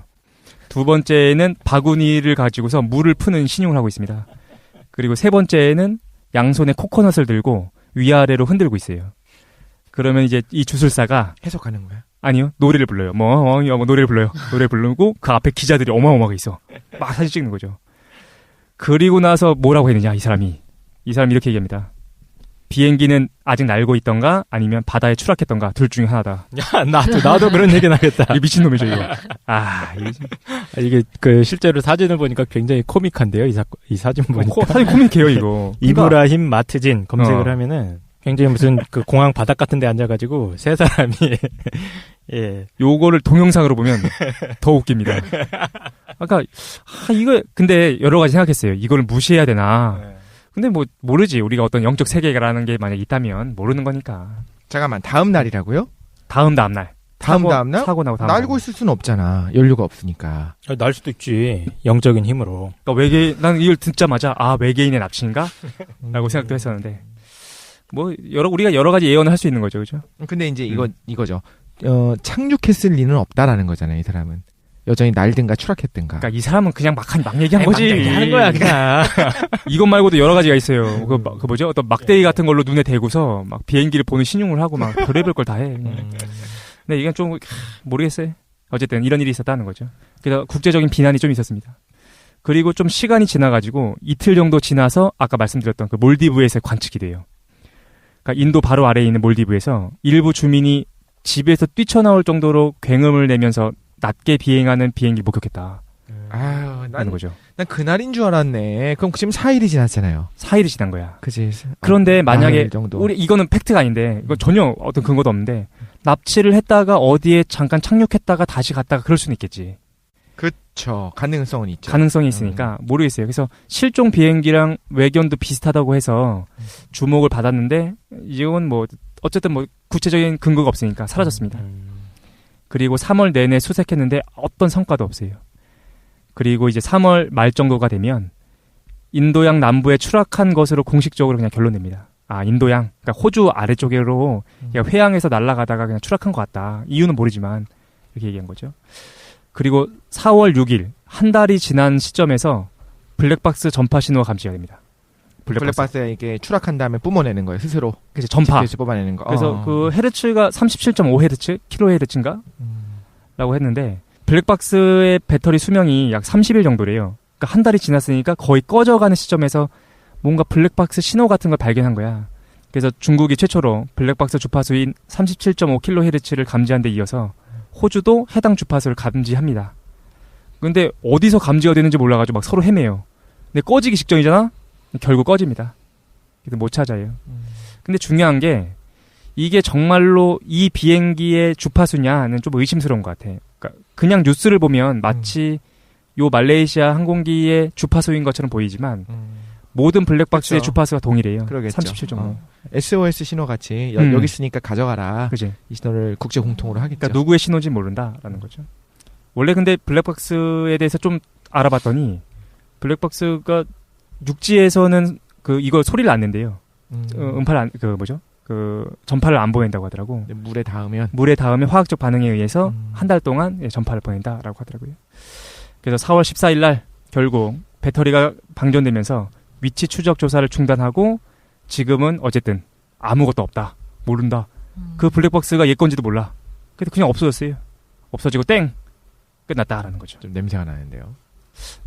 두 번째는 바구니를 가지고서 물을 푸는 신용을 하고 있습니다. 그리고 세 번째는 양손에 코코넛을 들고 위아래로 흔들고 있어요. 그러면 이제 이 주술사가
해석하는 거야?
아니요. 노래를 불러요. 노래를 불러요. 노래를 부르고 그 앞에 기자들이 어마어마하게 있어. 막 사진 찍는 거죠. 그리고 나서 뭐라고 했느냐, 이 사람이 이렇게 얘기합니다. 비행기는 아직 날고 있던가 아니면 바다에 추락했던가 둘 중에 하나다.
야, 나도 그런 얘기는 하겠다.
이 미친놈이죠, 이거.
이게 그 실제로 사진을 보니까 굉장히 코믹한데요, 이 사진 보니까.
사진 코믹해요, 이거.
이브라힘 마트진 검색을 하면은 굉장히 무슨 그 공항 바닥 같은 데 앉아가지고 세 사람이 예.
요거를 동영상으로 보면 더 웃깁니다. 이거 근데 여러 가지 생각했어요. 이거를 무시해야 되나. 근데 뭐 모르지. 우리가 어떤 영적 세계라는 게 만약 있다면 모르는 거니까.
잠깐만, 다음 날이라고요?
다음 날.
다음 날?
사고 나고
날고 있을 수는 없잖아. 연료가 없으니까.
날 수도 있지. 영적인 힘으로.
그러니까 나는 이걸 듣자마자 외계인의 납치인가? 라고 생각도 했었는데. 뭐 우리가 여러 가지 예언을 할 수 있는 거죠. 그죠?
근데 이제 이거죠. 착륙했을 리는 없다라는 거잖아요, 이 사람은. 여전히 날든가 추락했든가.
그러니까 이 사람은 그냥 막 얘기한 거지.
막 얘기하는 거야, 그냥.
이것 말고도 여러 가지가 있어요. 그 뭐죠? 어떤 막대기 같은 걸로 눈에 대고서 막 비행기를 보는 신용을 하고 막 별의별 걸 다 해. 근데 이건 좀 모르겠어요. 어쨌든 이런 일이 있었다는 거죠. 그래서 국제적인 비난이 좀 있었습니다. 그리고 좀 시간이 지나가지고 이틀 정도 지나서 아까 말씀드렸던 그 몰디브에서 관측이 돼요. 그러니까 인도 바로 아래에 있는 몰디브에서 일부 주민이 집에서 뛰쳐나올 정도로 굉음을 내면서 낮게 비행하는 비행기를 목격했다.
하는
거죠.
난 그날인 줄 알았네. 그럼 지금 4일이 지났잖아요.
4일이 지난 거야.
그치.
그런데 만약에 우리 이거는 팩트가 아닌데 이거 전혀 어떤 근거도 없는데 납치를 했다가 어디에 잠깐 착륙했다가 다시 갔다가 그럴 수는 있겠지.
그렇죠. 가능성은 있죠.
가능성이 있으니까 모르겠어요. 그래서 실종 비행기랑 외견도 비슷하다고 해서 주목을 받았는데 이건 뭐 어쨌든 뭐 구체적인 근거가 없으니까 사라졌습니다. 그리고 3월 내내 수색했는데 어떤 성과도 없어요. 그리고 이제 3월 말 정도가 되면 인도양 남부에 추락한 것으로 공식적으로 그냥 결론 냅니다. 인도양, 그러니까 호주 아래쪽으로 그냥 회항에서 날아가다가 그냥 추락한 것 같다. 이유는 모르지만 이렇게 얘기한 거죠. 그리고 4월 6일 한 달이 지난 시점에서 블랙박스 전파 신호가 감지가 됩니다.
블랙박스에 이게 추락한 다음에 뿜어내는 거예요, 스스로.
그래서 전파.
뽑아내는 거.
그래서 그 헤르츠가 37.5헤르츠, 킬로헤르츠인가? 라고 했는데 블랙박스의 배터리 수명이 약 30일 정도래요. 그러니까 한 달이 지났으니까 거의 꺼져가는 시점에서 뭔가 블랙박스 신호 같은 걸 발견한 거야. 그래서 중국이 최초로 블랙박스 주파수인 37.5kHz를 감지한 데 이어서 호주도 해당 주파수를 감지합니다. 근데 어디서 감지가 되는지 몰라가지고 막 서로 헤매요. 근데 꺼지기 직전이잖아? 결국 꺼집니다. 그래서 못 찾아요. 근데 중요한 게 이게 정말로 이 비행기의 주파수냐는 좀 의심스러운 것 같아. 그러니까 그냥 뉴스를 보면 마치 요 말레이시아 항공기의 주파수인 것처럼 보이지만 모든 블랙박스의
그쵸.
주파수가 동일해요.
37.5. SOS 신호 같이 여기 있으니까 가져가라.
그치?
이 신호를 국제 공통으로 하겠죠.
그러니까 누구의 신호인지 모른다라는 거죠. 원래 근데 블랙박스에 대해서 좀 알아봤더니 블랙박스가 육지에서는 이거 소리를 안 낸대요. 전파를 안 보낸다고 하더라고.
물에 닿으면
화학적 반응에 의해서 한 달 동안 전파를 보낸다라고 하더라고요. 그래서 4월 14일 날 결국 배터리가 방전되면서 위치 추적 조사를 중단하고 지금은 어쨌든 아무것도 없다. 모른다. 그 블랙박스가 얘 건지도 몰라. 그래서 그냥 없어졌어요. 없어지고 땡! 끝났다라는 거죠.
좀 냄새가 나는데요.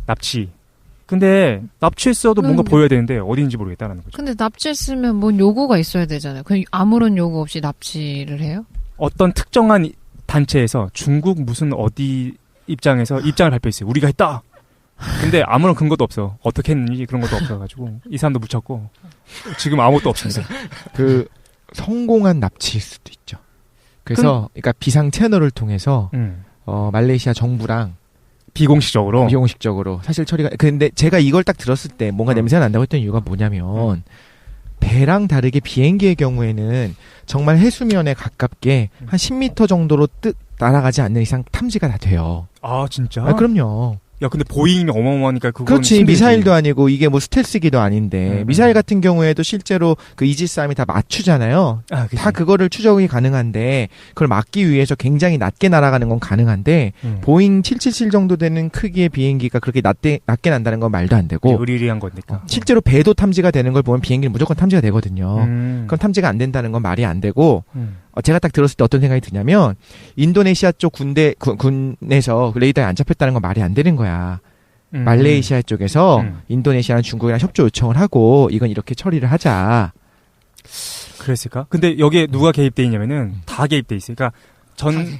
납치. 근데 납치했어도 뭔가 보여야 되는데 어디인지 모르겠다라는 거죠.
근데 납치했으면 뭔 요구가 있어야 되잖아요. 그냥 아무런 요구 없이 납치를 해요?
어떤 특정한 단체에서 중국 무슨 어디 입장에서 입장을 발표했어요. 우리가 했다! 근데 아무런 근거도 없어. 어떻게 했는지 그런 것도 없어가지고 이 사람도 묻혔고 지금 아무것도 없습니다.
성공한 납치일 수도 있죠. 그래서 그러니까 비상 채널을 통해서 말레이시아 정부랑 비공식적으로 사실 처리가. 근데 제가 이걸 딱 들었을 때 뭔가 냄새가 난다고 했던 이유가 뭐냐면 배랑 다르게 비행기의 경우에는 정말 해수면에 가깝게 한 10m 정도로 날아가지 않는 이상 탐지가 다 돼요.
아 진짜?
그럼요.
야 근데 보잉이 어마어마하니까 그건
그렇지. 미사일도 아니고 이게 뭐 스텔스기도 아닌데 미사일 같은 경우에도 실제로 그 이지스함이 다 맞추잖아요. 다 그거를 추적이 가능한데 그걸 막기 위해서 굉장히 낮게 날아가는 건 가능한데 보잉 777 정도 되는 크기의 비행기가 그렇게 낮게 난다는 건 말도 안 되고
의리의리한 거니까.
실제로 배도 탐지가 되는 걸 보면 비행기는 무조건 탐지가 되거든요. 그럼 탐지가 안 된다는 건 말이 안 되고 제가 딱 들었을 때 어떤 생각이 드냐면 인도네시아 쪽 군에서 레이더에 안 잡혔다는 건 말이 안 되는 거야. 말레이시아 쪽에서 인도네시아랑 중국이랑 협조 요청을 하고 이건 이렇게 처리를 하자.
그랬을까? 근데 여기에 누가 개입돼 있냐면은 다 개입돼 있어요. 그러니까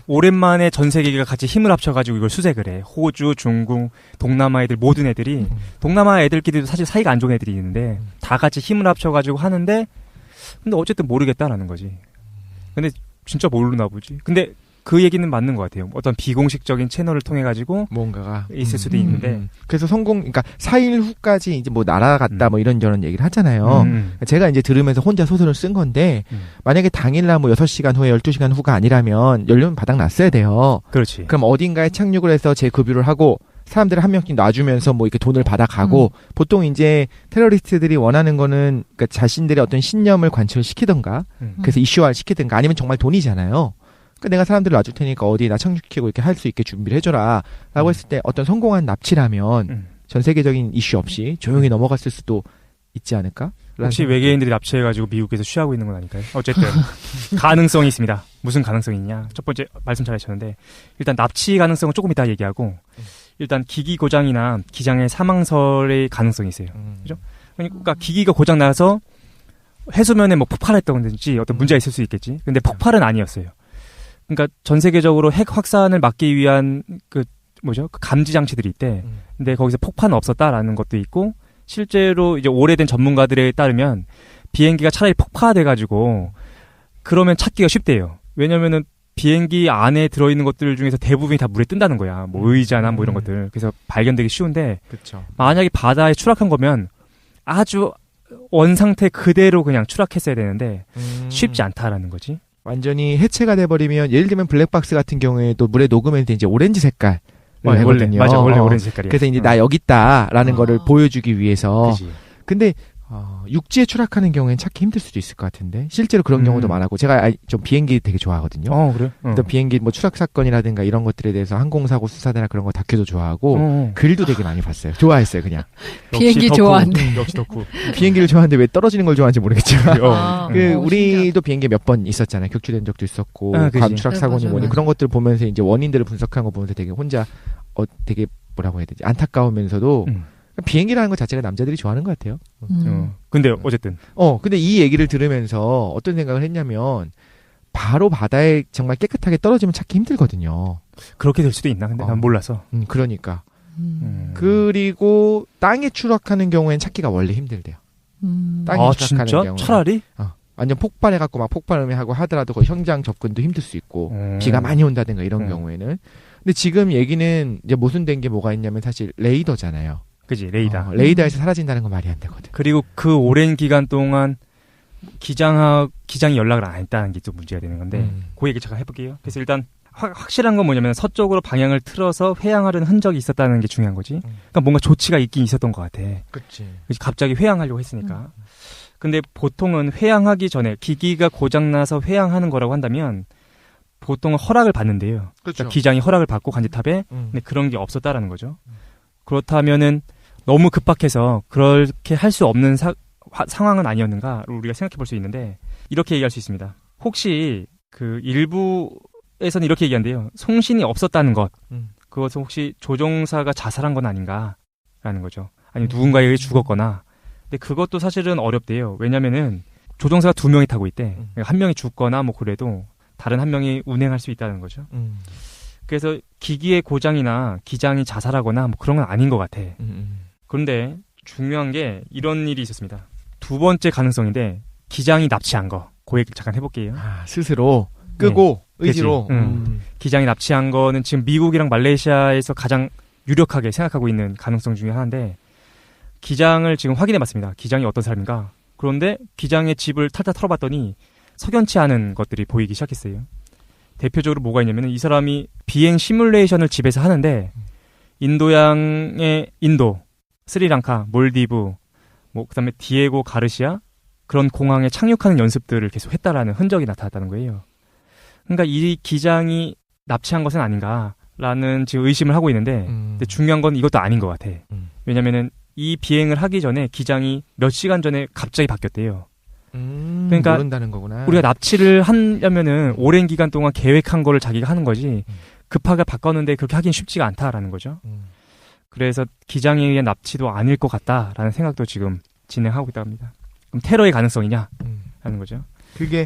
오랜만에 전 세계가 같이 힘을 합쳐가지고 이걸 수색을 해. 호주, 중국, 동남아 애들 모든 애들이 동남아 애들끼리도 사실 사이가 안 좋은 애들이 있는데 다 같이 힘을 합쳐가지고 하는데 근데 어쨌든 모르겠다라는 거지. 근데 진짜 모르나 보지. 근데 그 얘기는 맞는 것 같아요. 어떤 비공식적인 채널을 통해 가지고
뭔가가
있을 수도 있는데.
그래서 그러니까 4일 후까지 이제 뭐 날아갔다 뭐 이런저런 얘기를 하잖아요. 제가 이제 들으면서 혼자 소설을 쓴 건데 만약에 당일날 뭐 6시간 후에 12시간 후가 아니라면 연료는 바닥 났어야 돼요.
그렇지.
그럼 어딘가에 착륙을 해서 재급유를 하고 사람들을 한 명씩 놔주면서 뭐 이렇게 돈을 받아가고 보통 이제 테러리스트들이 원하는 거는 그러니까 자신들의 어떤 신념을 관철시키던가 그래서 이슈화를 시키든가 아니면 정말 돈이잖아요. 그러니까 내가 사람들을 놔줄 테니까 어디 나 착륙시키고 이렇게 할 수 있게 준비를 해줘라 라고 했을 때 어떤 성공한 납치라면 전 세계적인 이슈 없이 조용히 넘어갔을 수도 있지 않을까?
혹시 외계인들이 납치해가지고 미국에서 취하고 있는 건 아닐까요? 어쨌든 가능성이 있습니다. 무슨 가능성이 있냐? 첫 번째 말씀 잘하셨는데 일단 납치 가능성은 조금 이따 얘기하고 일단 기기 고장이나 기장의 사망설의 가능성이 있어요. 그죠? 그러니까 기기가 고장 나서 해수면에 뭐 폭발했다든지 어떤 문제가 있을 수 있겠지. 근데 폭발은 아니었어요. 그러니까 전 세계적으로 핵 확산을 막기 위한 그 감지 장치들이 있대. 근데 거기서 폭발은 없었다라는 것도 있고, 실제로 이제 오래된 전문가들에 따르면 비행기가 차라리 폭파돼가지고 그러면 찾기가 쉽대요. 왜냐면은 비행기 안에 들어있는 것들 중에서 대부분이 다 물에 뜬다는 거야. 뭐 의자나 뭐 이런 것들. 그래서 발견되기 쉬운데,
그쵸.
만약에 바다에 추락한 거면 아주 원상태 그대로 그냥 추락했어야 되는데 쉽지 않다라는 거지.
완전히 해체가 돼버리면, 예를 들면 블랙박스 같은 경우에도 물에 녹으면 이제 오렌지 색깔
원래 오렌지 색깔이야.
그래서 이제 나 여기 있다라는 거를 보여주기 위해서.
그치.
근데 육지에 추락하는 경우에는 찾기 힘들 수도 있을 것 같은데, 실제로 그런 경우도 많았고, 제가 좀 비행기 되게 좋아하거든요.
그래?
또 비행기 뭐 추락 사건이라든가 이런 것들에 대해서 항공사고 수사대나 그런 거 다큐도 좋아하고 글도 되게 많이 봤어요. 좋아했어요, 그냥.
비행기 좋아하는데.
역시 덕후.
비행기를 좋아하는데 왜 떨어지는 걸 좋아하는지 모르겠지만 우리도
신기하다.
비행기에 몇 번 있었잖아요. 격추된 적도 있었고 괌 추락
네,
사고니
맞아요,
뭐니
맞아요.
그런 것들을 보면서 이제 원인들을 분석한 거 보면서 되게 혼자 되게 뭐라고 해야 되지, 안타까우면서도 비행기라는 것 자체가 남자들이 좋아하는 것 같아요.
근데 어쨌든.
근데 이 얘기를 들으면서 어떤 생각을 했냐면, 바로 바다에 정말 깨끗하게 떨어지면 찾기 힘들거든요.
그렇게 될 수도 있나? 근데 난 몰라서.
그러니까. 그리고 땅에 추락하는 경우에는 찾기가 원래 힘들대요. 땅에 추락하는
진짜?
경우.
차라리?
완전 폭발해갖고 막 폭발을 하고 하더라도 거의 현장 접근도 힘들 수 있고, 비가 많이 온다든가 이런 경우에는. 근데 지금 얘기는 이제 모순된 게 뭐가 있냐면, 사실 레이더잖아요.
그지, 레이더.
레이더에서 사라진다는 건 말이 안 되거든.
그리고 그 오랜 기간 동안 기장이 연락을 안 했다는 게 좀 문제가 되는 건데, 그 얘기 잠깐 해볼게요. 그래서 일단 확실한 건 뭐냐면, 서쪽으로 방향을 틀어서 회항하려는 흔적이 있었다는 게 중요한 거지. 그러니까 뭔가 조치가 있긴 있었던 것 같아.
그치.
갑자기 회항하려고 했으니까. 근데 보통은 회항하기 전에 기기가 고장나서 회항하는 거라고 한다면 보통은 허락을 받는데요.
그렇죠.
그러니까 기장이 허락을 받고 관제탑에 근데 그런 게 없었다라는 거죠. 그렇다면은 너무 급박해서 그렇게 할 수 없는 상황은 아니었는가를 우리가 생각해 볼 수 있는데, 이렇게 얘기할 수 있습니다. 혹시 그 일부에서는 이렇게 얘기한대요. 송신이 없었다는 것, 그것은 혹시 조종사가 자살한 건 아닌가라는 거죠. 아니면 누군가에게 죽었거나. 근데 그것도 사실은 어렵대요. 왜냐면은 조종사가 2명이 타고 있대. 그러니까 한 명이 죽거나 뭐 그래도 다른 한 명이 운행할 수 있다는 거죠. 그래서 기기의 고장이나 기장이 자살하거나 뭐 그런 건 아닌 것 같아. 그런데 중요한 게 이런 일이 있었습니다. 2번째 가능성인데, 기장이 납치한 거. 그 얘기 잠깐 해볼게요.
스스로 끄고 의지로.
기장이 납치한 거는 지금 미국이랑 말레이시아에서 가장 유력하게 생각하고 있는 가능성 중에 하나인데, 기장을 지금 확인해봤습니다. 기장이 어떤 사람인가. 그런데 기장의 집을 탈탈 털어봤더니 석연치 않은 것들이 보이기 시작했어요. 대표적으로 뭐가 있냐면, 이 사람이 비행 시뮬레이션을 집에서 하는데, 인도양의 인도, 스리랑카, 몰디브, 뭐 그다음에 디에고 가르시아, 그런 공항에 착륙하는 연습들을 계속 했다라는 흔적이 나타났다는 거예요. 그러니까 이 기장이 납치한 것은 아닌가라는 지금 의심을 하고 있는데, 근데 중요한 건 이것도 아닌 것 같아. 왜냐면은 이 비행을 하기 전에 기장이 몇 시간 전에 갑자기 바뀌었대요. 그러니까
모른다는 거구나.
우리가 납치를 하려면은 오랜 기간 동안 계획한 거를 자기가 하는 거지, 급하게 바꿨는데 그렇게 하긴 쉽지가 않다라는 거죠. 그래서 기장에 의한 납치도 아닐 것 같다라는 생각도 지금 진행하고 있다고 합니다. 그럼 테러의 가능성이냐? 라는 거죠.
그게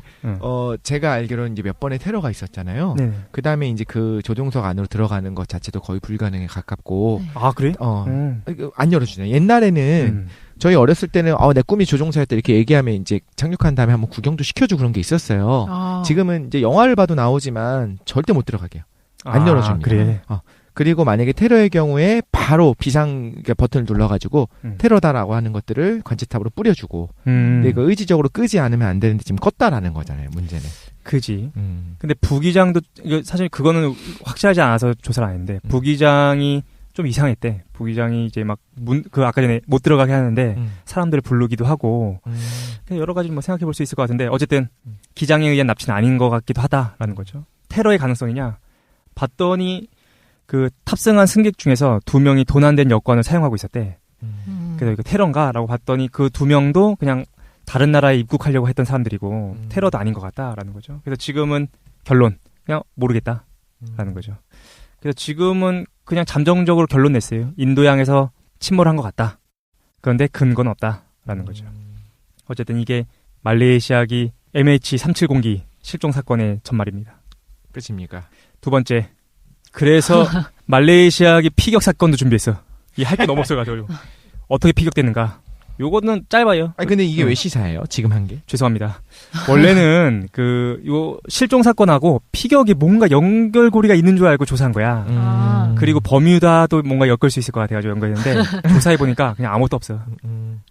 제가 알기로는 이제 몇 번의 테러가 있었잖아요.
네.
그 다음에 이제 그 조종석 안으로 들어가는 것 자체도 거의 불가능에 가깝고.
네.
아, 그래?
안 열어주잖아요. 옛날에는 저희 어렸을 때는 내 꿈이 조종사였다 이렇게 얘기하면 이제 착륙한 다음에 한번 구경도 시켜주고 그런 게 있었어요. 지금은 이제 영화를 봐도 나오지만 절대 못 들어가게 해요. 안 열어줍니다.
그래.
그리고 만약에 테러의 경우에 바로 비상 버튼을 눌러가지고 테러다라고 하는 것들을 관제탑으로 뿌려주고, 근데 그 의지적으로 끄지 않으면 안 되는데 지금 껐다라는 거잖아요, 문제는.
그지. 근데 부기장도, 사실 그거는 확실하지 않아서 조사를 안 했는데, 부기장이 좀 이상했대. 부기장이 이제 막 아까 전에 못 들어가게 하는데 사람들을 부르기도 하고, 여러 가지 뭐 생각해 볼 수 있을 것 같은데, 어쨌든 기장에 의한 납치는 아닌 것 같기도 하다라는 거죠. 테러의 가능성이냐? 봤더니 그 탑승한 승객 중에서 2명이 도난된 여권을 사용하고 있었대. 그래서 이거 테러인가라고 봤더니 그 2명도 그냥 다른 나라에 입국하려고 했던 사람들이고 테러도 아닌 것 같다라는 거죠. 그래서 지금은 결론 그냥 모르겠다라는 거죠. 그래서 지금은 그냥 잠정적으로 결론 냈어요. 인도양에서 침몰한 것 같다. 그런데 근거는 없다라는 거죠. 어쨌든 이게 말레이시아기 MH370기 실종 사건의 전말입니다.
끝입니까?
두 번째. 그래서 말레이시아기 피격 사건도 준비했어. 이 할 게 너무 없어가지고. 어떻게 피격됐는가. 요거는 짧아요.
아니, 근데 이게 왜 시사예요? 지금 한 게?
죄송합니다. 원래는 요 실종 사건하고 피격이 뭔가 연결고리가 있는 줄 알고 조사한 거야. 그리고 버뮤다도 뭔가 엮을 수 있을 것 같아가지고 연결했는데 조사해보니까 그냥 아무것도 없어.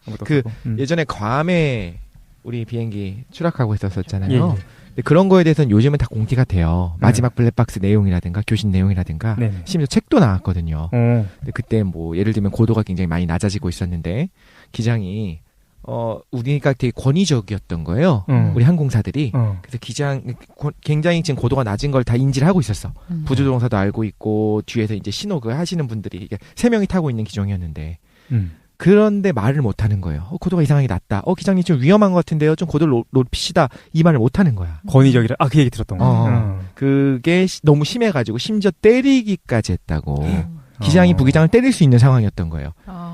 아무것도 없고.
예전에 괌에 우리 비행기 추락하고 있었잖아요.
예.
근데 그런 거에 대해서는 요즘은 다 공개가 돼요. 마지막 블랙박스 내용이라든가 교신 내용이라든가 심지어 책도 나왔거든요. 근데 그때 뭐 예를 들면 고도가 굉장히 많이 낮아지고 있었는데 기장이 우리가 되게 권위적이었던 거예요. 우리 항공사들이. 그래서 굉장히 지금 고도가 낮은 걸 다 인지를 하고 있었어. 부조종사도 알고 있고 뒤에서 이제 신호 하시는 분들이 이게 3명이 타고 있는 기종이었는데 그런데 말을 못 하는 거예요. 고도가 이상하게 낮다. 기장님 좀 위험한 것 같은데요. 좀 고도를 높이시다. 이 말을 못 하는 거야.
권위적이라. 그 얘기 들었던 거.
그게 너무 심해가지고 심지어 때리기까지 했다고. 기장이 부기장을 때릴 수 있는 상황이었던 거예요.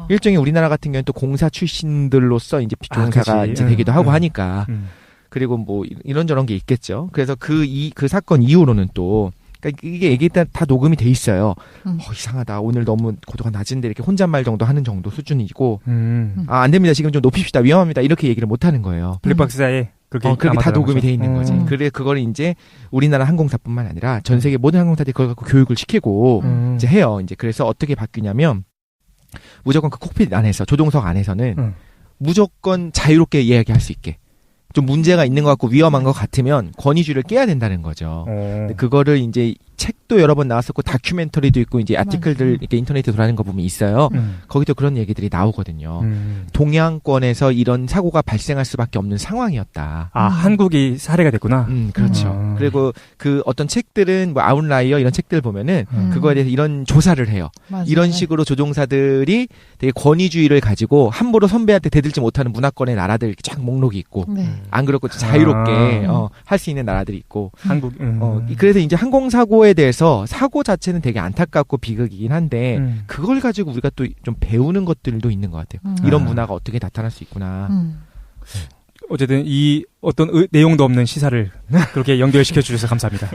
일종의 우리나라 같은 경우는 또 공사 출신들로서 이제 조종사가 이제 되기도 하고 하니까. 그리고 뭐 이런저런 게 있겠죠. 그래서 그 사건 이후로는 또 그러니까 이게 얘기 다 녹음이 돼 있어요. 이상하다. 오늘 너무 고도가 낮은데 이렇게 혼잣말 정도 하는 정도 수준이고 안 됩니다. 지금 좀 높입시다. 위험합니다. 이렇게 얘기를 못 하는 거예요.
블랙박스사에
그렇게 다 녹음이 돼 있는 거지. 그래 그걸 이제 우리나라 항공사뿐만 아니라 전 세계 모든 항공사들이 그걸 갖고 교육을 시키고 이제 해요. 이제 그래서 어떻게 바뀌냐면 무조건 그 콕핏 안에서 조종석 안에서는 무조건 자유롭게 이야기할 수 있게. 좀 문제가 있는 것 같고 위험한 것 같으면 권위주의를 깨야 된다는 거죠. 근데 그거를 이제 책도 여러 번 나왔었고 다큐멘터리도 있고 이제 아티클들 이렇게 인터넷에 돌아다니는 거 보면 있어요. 거기도 그런 얘기들이 나오거든요. 동양권에서 이런 사고가 발생할 수밖에 없는 상황이었다.
한국이 사례가 됐구나.
그렇죠. 그리고 그 어떤 책들은 뭐 아웃라이어 이런 책들 보면은 그거에 대해서 이런 조사를 해요.
맞아요.
이런 식으로 조종사들이 되게 권위주의를 가지고 함부로 선배한테 대들지 못하는 문화권의 나라들 이렇게 쫙 목록이 있고 안 그렇고 자유롭게 할 수 있는 나라들이 있고
한국
그래서 이제 항공사고에 대해서 사고 자체는 되게 안타깝고 비극이긴 한데 그걸 가지고 우리가 또 좀 배우는 것들도 있는 것 같아요. 이런 문화가 어떻게 나타날 수 있구나.
어쨌든 이 어떤 내용도 없는 시사를 그렇게 연결시켜 주셔서 감사합니다.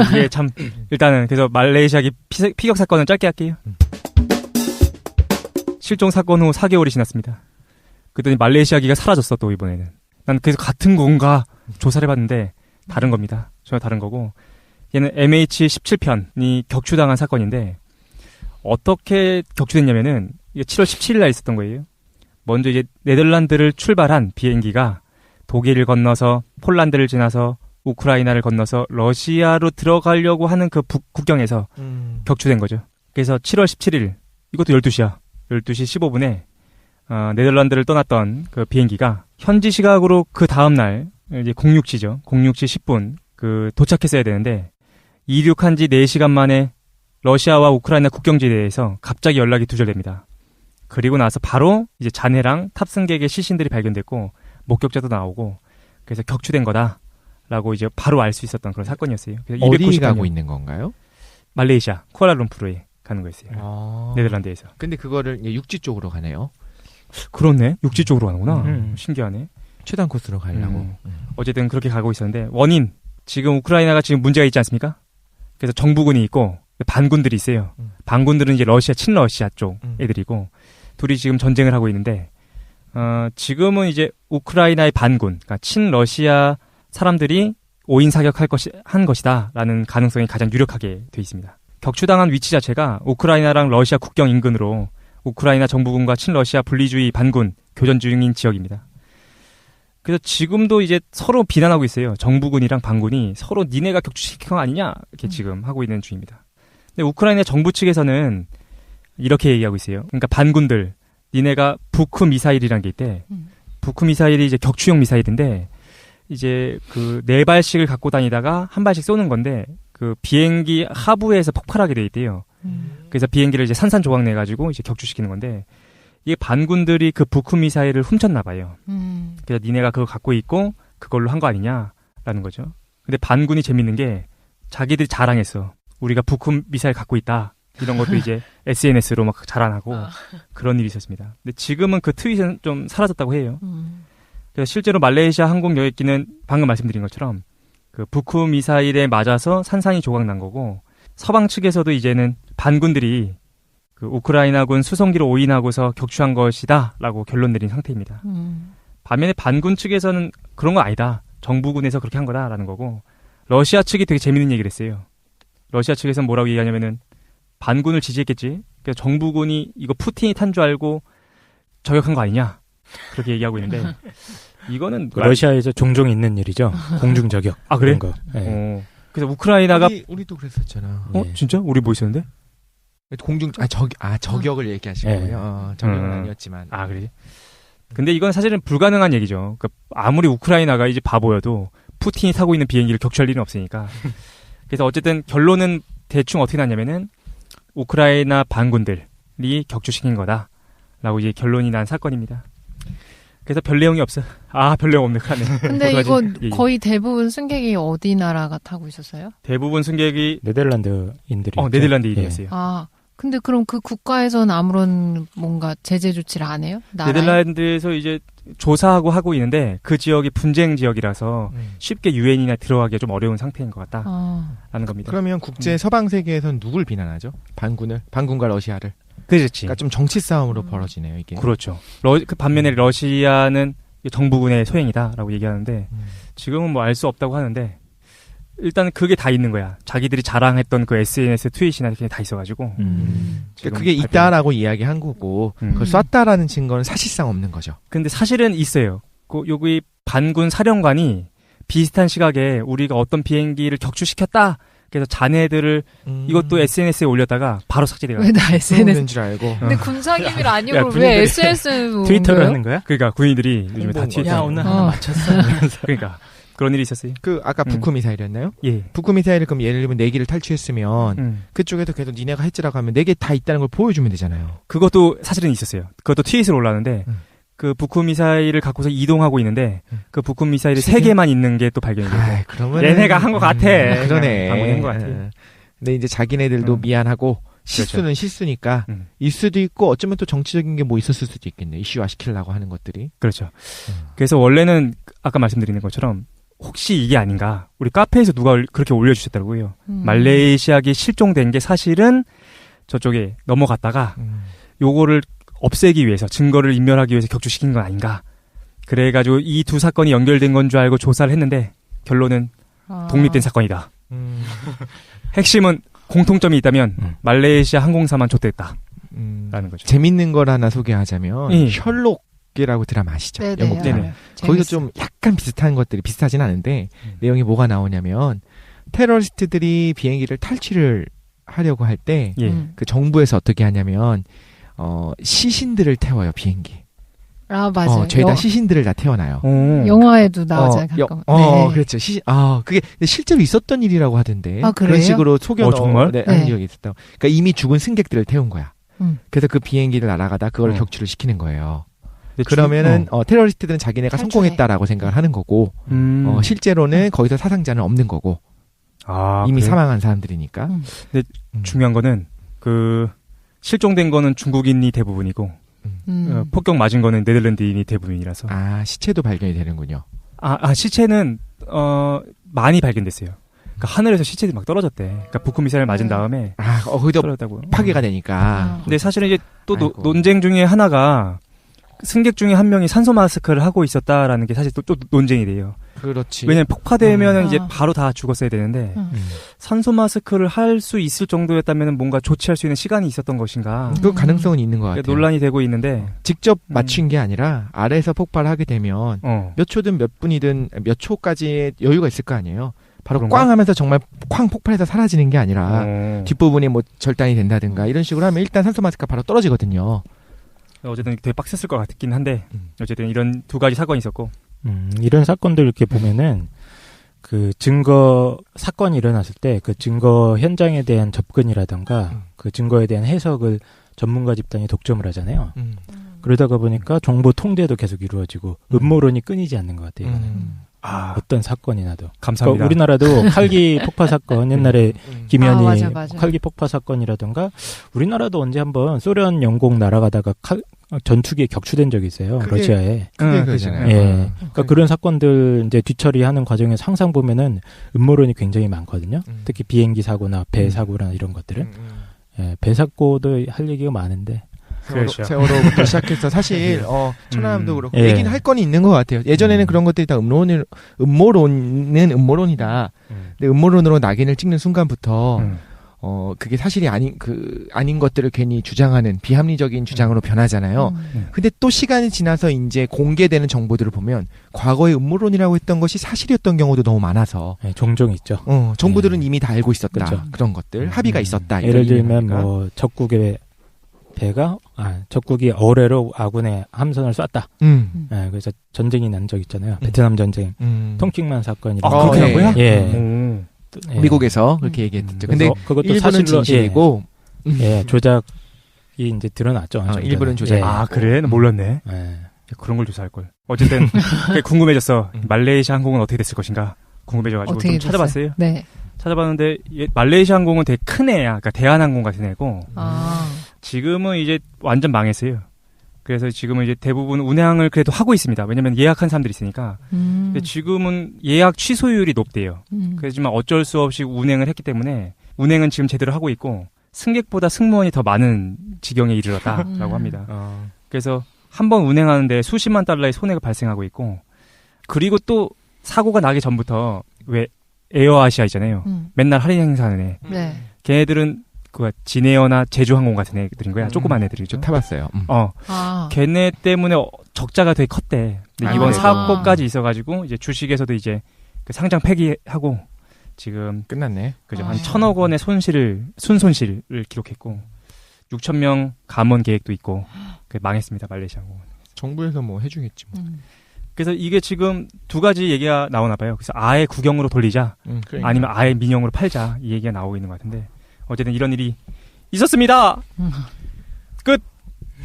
이게 참 일단은 그래서 말레이시아기 피격 사건은 짧게 할게요. 실종 사건 후 4개월이 지났습니다. 그랬더니 말레이시아기가 사라졌어 또 이번에는. 난 그래서 같은 건가 조사를 해봤는데 다른 겁니다. 전혀 다른 거고 얘는 MH17편이 격추당한 사건인데 어떻게 격추됐냐면은 이게 7월 17일 날 있었던 거예요. 먼저 이제 네덜란드를 출발한 비행기가 독일을 건너서 폴란드를 지나서 우크라이나를 건너서 러시아로 들어가려고 하는 그 국경에서 격추된 거죠. 그래서 7월 17일 이것도 12시야. 12시 15분에 네덜란드를 떠났던 그 비행기가 현지 시각으로 그 다음날 이제 06시죠. 06시 10분 도착했어야 되는데 이륙한 지 4시간 만에 러시아와 우크라이나 국경지대에서 갑자기 연락이 두절됩니다. 그리고 나서 바로 이제 잔해랑 탑승객의 시신들이 발견됐고 목격자도 나오고 그래서 격추된 거다라고 이제 바로 알 수 있었던 그런 사건이었어요. 그래서
어디 가고 있는 건가요?
말레이시아 쿠알라룸푸르에 가는 거였어요. 네덜란드에서.
근데 그거를 육지 쪽으로 가네요.
그렇네. 육지 쪽으로 가는구나. 신기하네.
최단 코스로 가려고.
어쨌든 그렇게 가고 있었는데 원인 지금 우크라이나가 지금 문제가 있지 않습니까? 그래서 정부군이 있고 반군들이 있어요. 반군들은 이제 친러시아 쪽 애들이고 둘이 지금 전쟁을 하고 있는데 지금은 이제 우크라이나의 반군, 그러니까 친러시아 사람들이 오인 사격한 것이다라는 가능성이 가장 유력하게 돼 있습니다. 격추당한 위치 자체가 우크라이나랑 러시아 국경 인근으로 우크라이나 정부군과 친러시아 분리주의 반군 교전 중인 지역입니다. 그래서 지금도 이제 서로 비난하고 있어요. 정부군이랑 반군이 서로 니네가 격추시킨 거 아니냐 이렇게 지금 하고 있는 중입니다. 근데 우크라이나 정부 측에서는 이렇게 얘기하고 있어요. 그러니까 반군들 니네가 부크 미사일이라는 게 있대. 부크 미사일이 이제 격추용 미사일인데 이제 그 4발씩을 갖고 다니다가 한 발씩 쏘는 건데 그 비행기 하부에서 폭발하게 돼 있대요. 그래서 비행기를 이제 산산조각 내 가지고 이제 격추시키는 건데 이게 반군들이 그 부크 미사일을 훔쳤나 봐요. 그래서 니네가 그거 갖고 있고 그걸로 한 거 아니냐라는 거죠. 근데 반군이 재밌는 게 자기들이 자랑했어. 우리가 부크 미사일 갖고 있다. 이런 것도 이제 SNS로 막 자랑하고 그런 일이 있었습니다. 근데 지금은 그 트윗은 좀 사라졌다고 해요. 그래서 실제로 말레이시아 항공 여객기는 방금 말씀드린 것처럼 그 북후 미사일에 맞아서 산산이 조각난 거고 서방 측에서도 이제는 반군들이 그 우크라이나군 수송기를 오인하고서 격추한 것이다라고 결론 내린 상태입니다. 반면에 반군 측에서는 그런 거 아니다. 정부군에서 그렇게 한 거다라는 거고 러시아 측이 되게 재밌는 얘기를 했어요. 러시아 측에서는 뭐라고 얘기하냐면은 반군을 지지했겠지. 그래서 정부군이 이거 푸틴이 탄 줄 알고 저격한 거 아니냐. 그렇게 얘기하고 있는데 이거는
러시아에서 종종 있는 일이죠. 공중 저격.
아 그래?
거. 네.
그래서 우크라이나가
우리도 그랬었잖아.
진짜? 우리 뭐 있었는데?
공중 저격을 얘기하신 거예요. 저격은 아니었지만.
아 그래? 근데 이건 사실은 불가능한 얘기죠. 그러니까 아무리 우크라이나가 이제 바보여도 푸틴이 타고 있는 비행기를 격추할 일은 없으니까. 그래서 어쨌든 결론은 대충 어떻게 났냐면은 우크라이나 반군들이 격추시킨 거다라고 이제 결론이 난 사건입니다. 그래서 별 내용이 없어. 별 내용 없네.
근데 이거 거의 대부분 승객이 어디 나라가 타고 있었어요?
대부분 승객이
네덜란드인들이.
네덜란드인이었어요.
근데 그럼 그 국가에서는 아무런 뭔가 제재 조치를 안 해요? 나라에?
네덜란드에서 이제 조사하고 하고 있는데 그 지역이 분쟁 지역이라서 쉽게 유엔이나 들어가기가 좀 어려운 상태인 것 같다라는 겁니다.
그러면 국제 서방 세계에서는 누굴 비난하죠? 반군과 러시아를.
그렇지.
그러니까 좀 정치 싸움으로 벌어지네요, 이게.
그렇죠. 그 반면에 러시아는 정부군의 소행이다라고 얘기하는데 지금은 뭐 알 수 없다고 하는데 일단 그게 다 있는 거야. 자기들이 자랑했던 그 SNS 트윗이나 그게 다 있어가지고.
그러니까 그게 있다라고 이야기한 거고 그걸 쐈다라는 증거는 사실상 없는 거죠.
근데 사실은 있어요. 여기 반군 사령관이 비슷한 시각에 우리가 어떤 비행기를 격추시켰다. 그래서 자네들을 이것도 SNS에 올렸다가 바로 삭제돼요.
왜 나 SNS
줄 알고.
근데 군사기밀 아니고 왜 SNS에
트위터를 하는 거야?
그러니까 군인들이 요즘에 다 트위터.
야 오늘 하나 맞췄어.
그러니까 그런 일이 있었어요.
아까 북후 미사일이었나요?
예.
북후 미사일을 그럼 예를 들면 4개를 탈취했으면 그쪽에도 계속 니네가 했지라고 하면 4개 다 있다는 걸 보여주면 되잖아요.
그것도 사실은 있었어요. 그것도 트윗으로 올라왔는데 그 북후 미사일을 갖고서 이동하고 있는데 그 북후 미사일이 3개만 있는 게 또 발견이 되고.
그러면
얘네가 한 것 같아.
그러네.
방문한 것 같아.
근데 이제 자기네들도 미안하고 실수는
그렇죠.
실수니까 일 수도 있고 어쩌면 또 정치적인 게 뭐 있었을 수도 있겠네. 이슈화 시키려고 하는 것들이.
그렇죠. 그래서 원래는 아까 말씀드리는 것처럼 혹시 이게 아닌가. 우리 카페에서 누가 그렇게 올려주셨더라고요. 말레이시아기 실종된 게 사실은 저쪽에 넘어갔다가 요거를 없애기 위해서 증거를 인멸하기 위해서 격추시킨 건 아닌가. 그래가지고 이 두 사건이 연결된 건 줄 알고 조사를 했는데 결론은 독립된 사건이다. 핵심은 공통점이 있다면 말레이시아 항공사만 좆됐다. 라는 거죠.
재밌는 걸 하나 소개하자면 셜록이라고 드라마 아시죠?
네네,
영국 드라마. 거기서 좀 약간 비슷한 것들이 비슷하진 않은데 내용이 뭐가 나오냐면 테러리스트들이 비행기를 탈취를 하려고 할 때 그 정부에서 어떻게 하냐면 시신들을 태워요, 비행기.
맞아요.
죄다 시신들을 다 태워놔요.
영화에도 나오잖아요, 가끔.
네. 그렇죠. 그게 실제로 있었던 일이라고 하던데. 그런 식으로
정말?
하는 적이 있었다. 그러니까 이미 죽은 승객들을 태운 거야. 그래서 그 비행기를 날아가다 그걸 격추를 시키는 거예요. 그러면은 테러리스트들은 자기네가 성공했다라고 생각을 하는 거고 실제로는 거기서 사상자는 없는 거고 이미 사망한 사람들이니까.
근데 중요한 거는 그 실종된 거는 중국인이 대부분이고 폭격 맞은 거는 네덜란드인이 대부분이라서.
시체도 발견이 되는군요.
시체는 많이 발견됐어요. 그러니까 하늘에서 시체들이 막 떨어졌대. 그러니까 북한 미사일 맞은 다음에
거기도
떨어졌다고.
파괴가 되니까.
근데 사실은 이제 또 논쟁 중에 하나가 승객 중에 한 명이 산소 마스크를 하고 있었다라는 게 사실 또 논쟁이 돼요.
그렇지.
왜냐면 폭파되면 이제 바로 다 죽었어야 되는데 산소 마스크를 할 수 있을 정도였다면 뭔가 조치할 수 있는 시간이 있었던 것인가.
그 가능성은 있는 것 같아요.
논란이 되고 있는데
직접 맞춘 게 아니라 아래에서 폭발을 하게 되면 몇 초든 몇 분이든 몇 초까지의 여유가 있을 거 아니에요. 바로
그런가?
꽝 하면서 정말 쾅 폭발해서 사라지는 게 아니라 뒷부분이 뭐 절단이 된다든가 이런 식으로 하면 일단 산소 마스크가 바로 떨어지거든요.
어쨌든 되게 빡셌을 것 같긴 한데 어쨌든 이런 두 가지 사건이 있었고
이런 사건들 이렇게 보면은 그 증거 사건이 일어났을 때 그 증거 현장에 대한 접근이라든가 그 증거에 대한 해석을 전문가 집단이 독점을 하잖아요. 그러다가 보니까 정보 통제도 계속 이루어지고 음모론이 끊이지 않는 것 같아요. 어떤 사건이 나도.
감사합니다.
그러니까 우리나라도 칼기 폭파 사건 옛날에 김현희
맞아.
칼기 폭파 사건이라든가 우리나라도 언제 한번 소련 영공 날아가다가 전투기에 격추된 적이 있어요. 러시아에.
그게 그잖아요.
예. 그러니까 그런 사건들 이제 뒤처리하는 과정에서 항상 보면은 음모론이 굉장히 많거든요. 특히 비행기 사고나 배 사고나 이런 것들은. 예, 배 사고도 할 얘기가 많은데.
세월호부터 시작해서 사실 천안함도 그렇고
예.
얘기는 할 건이 있는 것 같아요. 예전에는 그런 것들이 다 음모론은 음모론이다. 근데 음모론으로 낙인을 찍는 순간부터 그게 사실이 아닌 것들을 괜히 주장하는 비합리적인 주장으로 변하잖아요. 근데 또 시간이 지나서 이제 공개되는 정보들을 보면 과거에 음모론이라고 했던 것이 사실이었던 경우도 너무 많아서.
네, 종종 있죠.
정부들은 이미 다 알고 있었다.
그렇죠.
그런 것들. 합의가 있었다.
예를 들면 뭐 적국의 배가 적국이 어뢰로 아군의 함선을 쐈다. 네, 그래서 전쟁이 난 적 있잖아요. 베트남 전쟁, 통칭만 사건이.
그렇게 한 거야?
예.
예. 미국에서 그렇게 얘기했죠. 근데
그것도
일부는
사실로
진실이고,
조작이 이제 드러났죠.
일부는 조작.
그래? 나 몰랐네. 그런 걸 조사할 걸. 어쨌든 궁금해졌어. 말레이시아 항공은 어떻게 됐을 것인가 궁금해져가지고 좀 찾아봤어요.
네.
찾아봤는데 말레이시아 항공은 되게 큰 애야. 그러니까 대한항공 같은 애고. 지금은 이제 완전 망했어요. 그래서 지금은 이제 대부분 운항을 그래도 하고 있습니다. 왜냐면 예약한 사람들이 있으니까. 근데 지금은 예약 취소율이 높대요. 그렇지만 어쩔 수 없이 운행을 했기 때문에 운행은 지금 제대로 하고 있고 승객보다 승무원이 더 많은 지경에 이르렀다라고 합니다. 그래서 한 번 운행하는데 수십만 달러의 손해가 발생하고 있고 그리고 또 사고가 나기 전부터 왜 에어아시아 있잖아요. 맨날 할인 행사하는 애.
네.
걔네들은 그 진에어나 제주항공 같은 애들인 거야. 조그만 애들이죠.
타봤어요.
걔네 때문에 적자가 되게 컸대. 근데 이번 사고까지 있어가지고 이제 주식에서도 이제 그 상장 폐기하고 지금
끝났네.
그죠. 한 1,000억 원의 순손실을 기록했고 6,000명 감원 계획도 있고 망했습니다. 말레이시아 항공.
정부에서 뭐 해주겠지. 뭐.
그래서 이게 지금 두 가지 얘기가 나오나 봐요. 그래서 아예 국영으로 돌리자,
그러니까.
아니면 아예 민영으로 팔자 이 얘기가 나오고 있는 것 같은데. 어쨌든 이런 일이 있었습니다. 끝.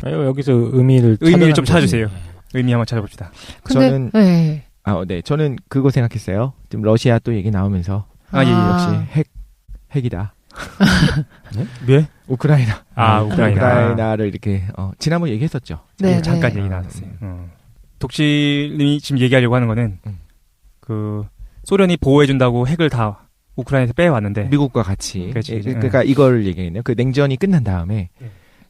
여기서 의미를
좀 찾아주세요. 의미 한번 찾아봅시다.
근데,
저는 저는 그거 생각했어요. 지금 러시아 또 얘기 나오면서 역시 핵이다.
네? 왜?
우크라이나.
우크라이나.
우크라이나를 이렇게 지난번 얘기했었죠.
네,
잠깐 얘기 나왔어요. 독실님이 지금 얘기하려고 하는 거는 그 소련이 보호해준다고 핵을 다 우크라이나에서 빼왔는데
미국과 같이. 그러니까 이걸 얘기했네요. 그 냉전이 끝난 다음에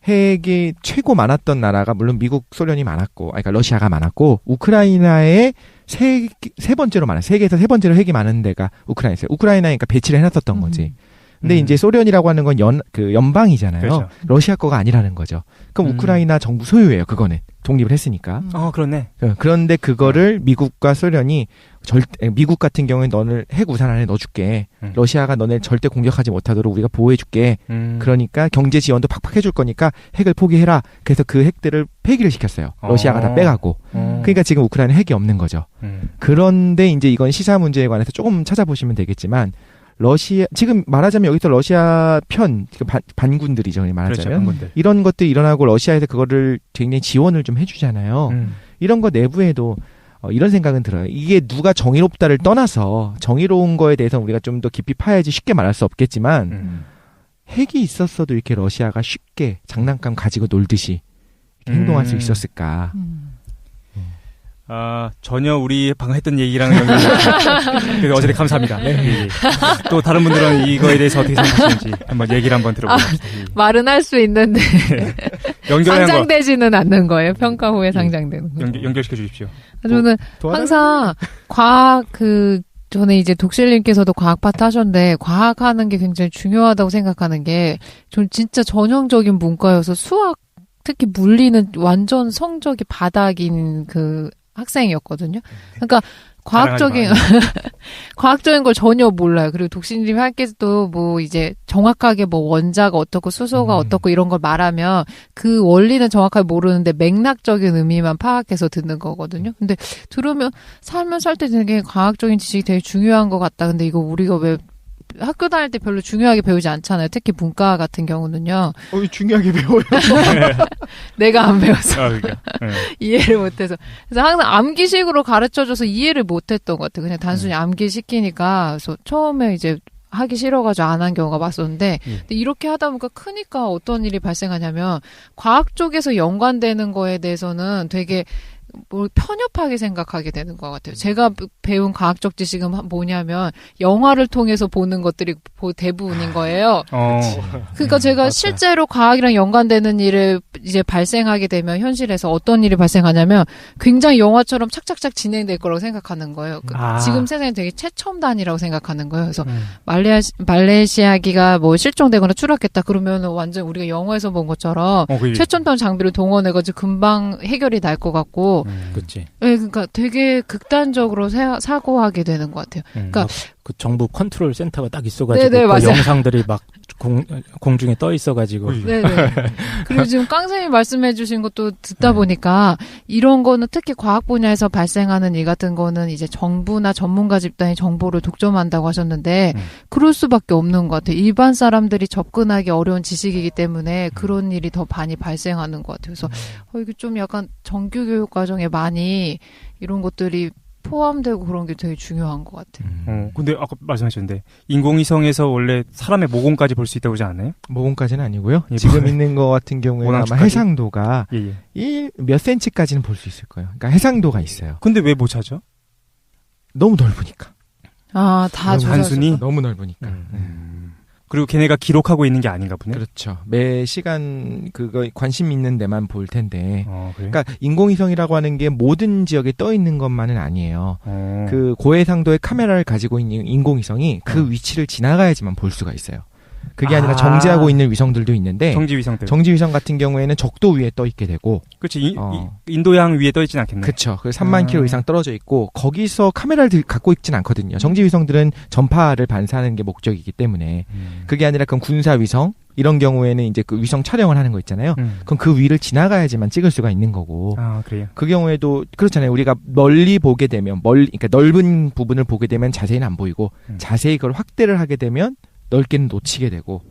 핵이 최고 많았던 나라가 물론 미국, 소련이 많았고, 그러니까 러시아가 많았고 우크라이나에 세 번째로 많아요. 세계에서 세 번째로 핵이 많은 데가 우크라이나였어요. 우크라이나니까 배치를 해놨었던 거지. 근데 이제 소련이라고 하는 건 연방이잖아요. 그렇죠. 러시아 거가 아니라는 거죠. 그럼 우크라이나 정부 소유예요. 그거는 독립을 했으니까.
그렇네.
그런데 그거를 미국과 소련이 미국 같은 경우에 너를 핵 우산 안에 넣어줄게. 러시아가 너네 절대 공격하지 못하도록 우리가 보호해줄게. 그러니까 경제 지원도 팍팍 해줄 거니까 핵을 포기해라. 그래서 그 핵들을 폐기를 시켰어요. 러시아가 다 빼가고. 그러니까 지금 우크라이나 핵이 없는 거죠. 그런데 이제 이건 시사 문제에 관해서 조금 찾아보시면 되겠지만 지금 말하자면 여기서 러시아 편, 반군들이죠, 말하자면. 그렇죠, 이런 것들이 일어나고 러시아에서 그거를 굉장히 지원을 좀 해주잖아요. 이런 거 내부에도 이런 생각은 들어요. 이게 누가 정의롭다를 떠나서 정의로운 거에 대해서 우리가 좀 더 깊이 파야지 쉽게 말할 수 없겠지만 핵이 있었어도 이렇게 러시아가 쉽게 장난감 가지고 놀듯이 이렇게 행동할 수 있었을까.
전혀 우리 방금 했던 얘기랑은 연결이 그래서 어쨌든 감사합니다. 네. 또 다른 분들은 이거에 대해서 어떻게 생각하시는지 한번 얘기를 한번 들어보겠습니다.
말은 할 수 있는데 상장되지는 않는 거예요. 평가 후에 상장되는 거.
연결시켜 주십시오.
저는 항상 과학 전에 이제 독실님께서도 과학 파트 하셨는데 과학하는 게 굉장히 중요하다고 생각하는 게 좀 진짜 전형적인 문과여서 수학 특히 물리는 완전 성적이 바닥인 학생이었거든요. 그러니까 과학적인 걸 전혀 몰라요. 그리고 독신님이 할게도 뭐 이제 정확하게 뭐 원자가 어떻고 수소가 어떻고 이런 걸 말하면 그 원리는 정확하게 모르는데 맥락적인 의미만 파악해서 듣는 거거든요. 근데 들으면 살면 살 때 되게 과학적인 지식이 되게 중요한 것 같다. 근데 이거 우리가 왜 학교 다닐 때 별로 중요하게 배우지 않잖아요. 특히 문과 같은 경우는요.
중요하게 배워요.
내가 안 배워서.
그러니까.
이해를 못해서. 그래서 항상 암기식으로 가르쳐줘서 이해를 못했던 것 같아요. 그냥 단순히 암기 시키니까. 그래서 처음에 이제 하기 싫어가지고 안 한 경우가 많았었는데 근데 이렇게 하다 보니까 크니까 어떤 일이 발생하냐면 과학 쪽에서 연관되는 거에 대해서는 되게 뭘 편협하게 생각하게 되는 것 같아요. 제가 배운 과학적 지식은 뭐냐면 영화를 통해서 보는 것들이 대부분인 거예요. 그러니까 제가
맞다.
실제로 과학이랑 연관되는 일을 이제 발생하게 되면 현실에서 어떤 일이 발생하냐면 굉장히 영화처럼 착착착 진행될 거라고 생각하는 거예요. 지금 세상에 되게 최첨단이라고 생각하는 거예요. 그래서 말레이시아기가 뭐 실종되거나 추락했다 그러면 완전 우리가 영화에서 본 것처럼 최첨단 장비를 동원해가지고 금방 해결이 날 것 같고
그렇지.
네, 그러니까 되게 극단적으로 사고하게 되는 것 같아요. 그러니까
그 정부 컨트롤 센터가 딱 있어가지고
네네,
그
맞아요.
영상들이 막 공중에 떠 있어가지고.
네네. 그리고 지금 깡쌤이 말씀해주신 것도 듣다 보니까 이런 거는 특히 과학 분야에서 발생하는 일 같은 거는 이제 정부나 전문가 집단이 정보를 독점한다고 하셨는데 그럴 수밖에 없는 것 같아요. 일반 사람들이 접근하기 어려운 지식이기 때문에 그런 일이 더 많이 발생하는 것 같아요. 그래서 이게 좀 약간 정규교육 과정에 많이 이런 것들이 포함되고 그런 게 되게 중요한 것 같아요.
근데 아까 말씀하셨는데 인공위성에서 원래 사람의 모공까지 볼 수 있다고 그러지 않나요?
모공까지는 아니고요. 지금 있는 거 같은 경우에는 아마 해상도가 몇 센치까지는 볼 수 있을 거예요. 그러니까 해상도가 있어요.
근데 왜 못 찾아?
너무 넓으니까.
다
단순히
너무 넓으니까.
그리고 걔네가 기록하고 있는 게 아닌가 보네.
그렇죠. 매 시간 그거 관심 있는 데만 볼 텐데.
그래?
그러니까 인공위성이라고 하는 게 모든 지역에 떠 있는 것만은 아니에요. 그 고해상도의 카메라를 가지고 있는 인공위성이 그 위치를 지나가야지만 볼 수가 있어요. 그게 아니라 정지하고 있는 위성들도 있는데 정지위성 같은 경우에는 적도 위에 떠 있게 되고
그렇지. 인도양 위에 떠 있진 않겠네.
그렇죠. 3만 킬로 이상 떨어져 있고 거기서 카메라를 갖고 있진 않거든요. 정지위성들은 전파를 반사하는 게 목적이기 때문에 그게 아니라 그럼 군사위성 이런 경우에는 이제 그 위성 촬영을 하는 거 있잖아요. 그럼 그 위를 지나가야지만 찍을 수가 있는 거고.
그래요.
그 경우에도 그렇잖아요. 우리가 멀리 보게 되면 그러니까 넓은 부분을 보게 되면 자세히는 안 보이고 자세히 그걸 확대를 하게 되면 넓게는 놓치게 되고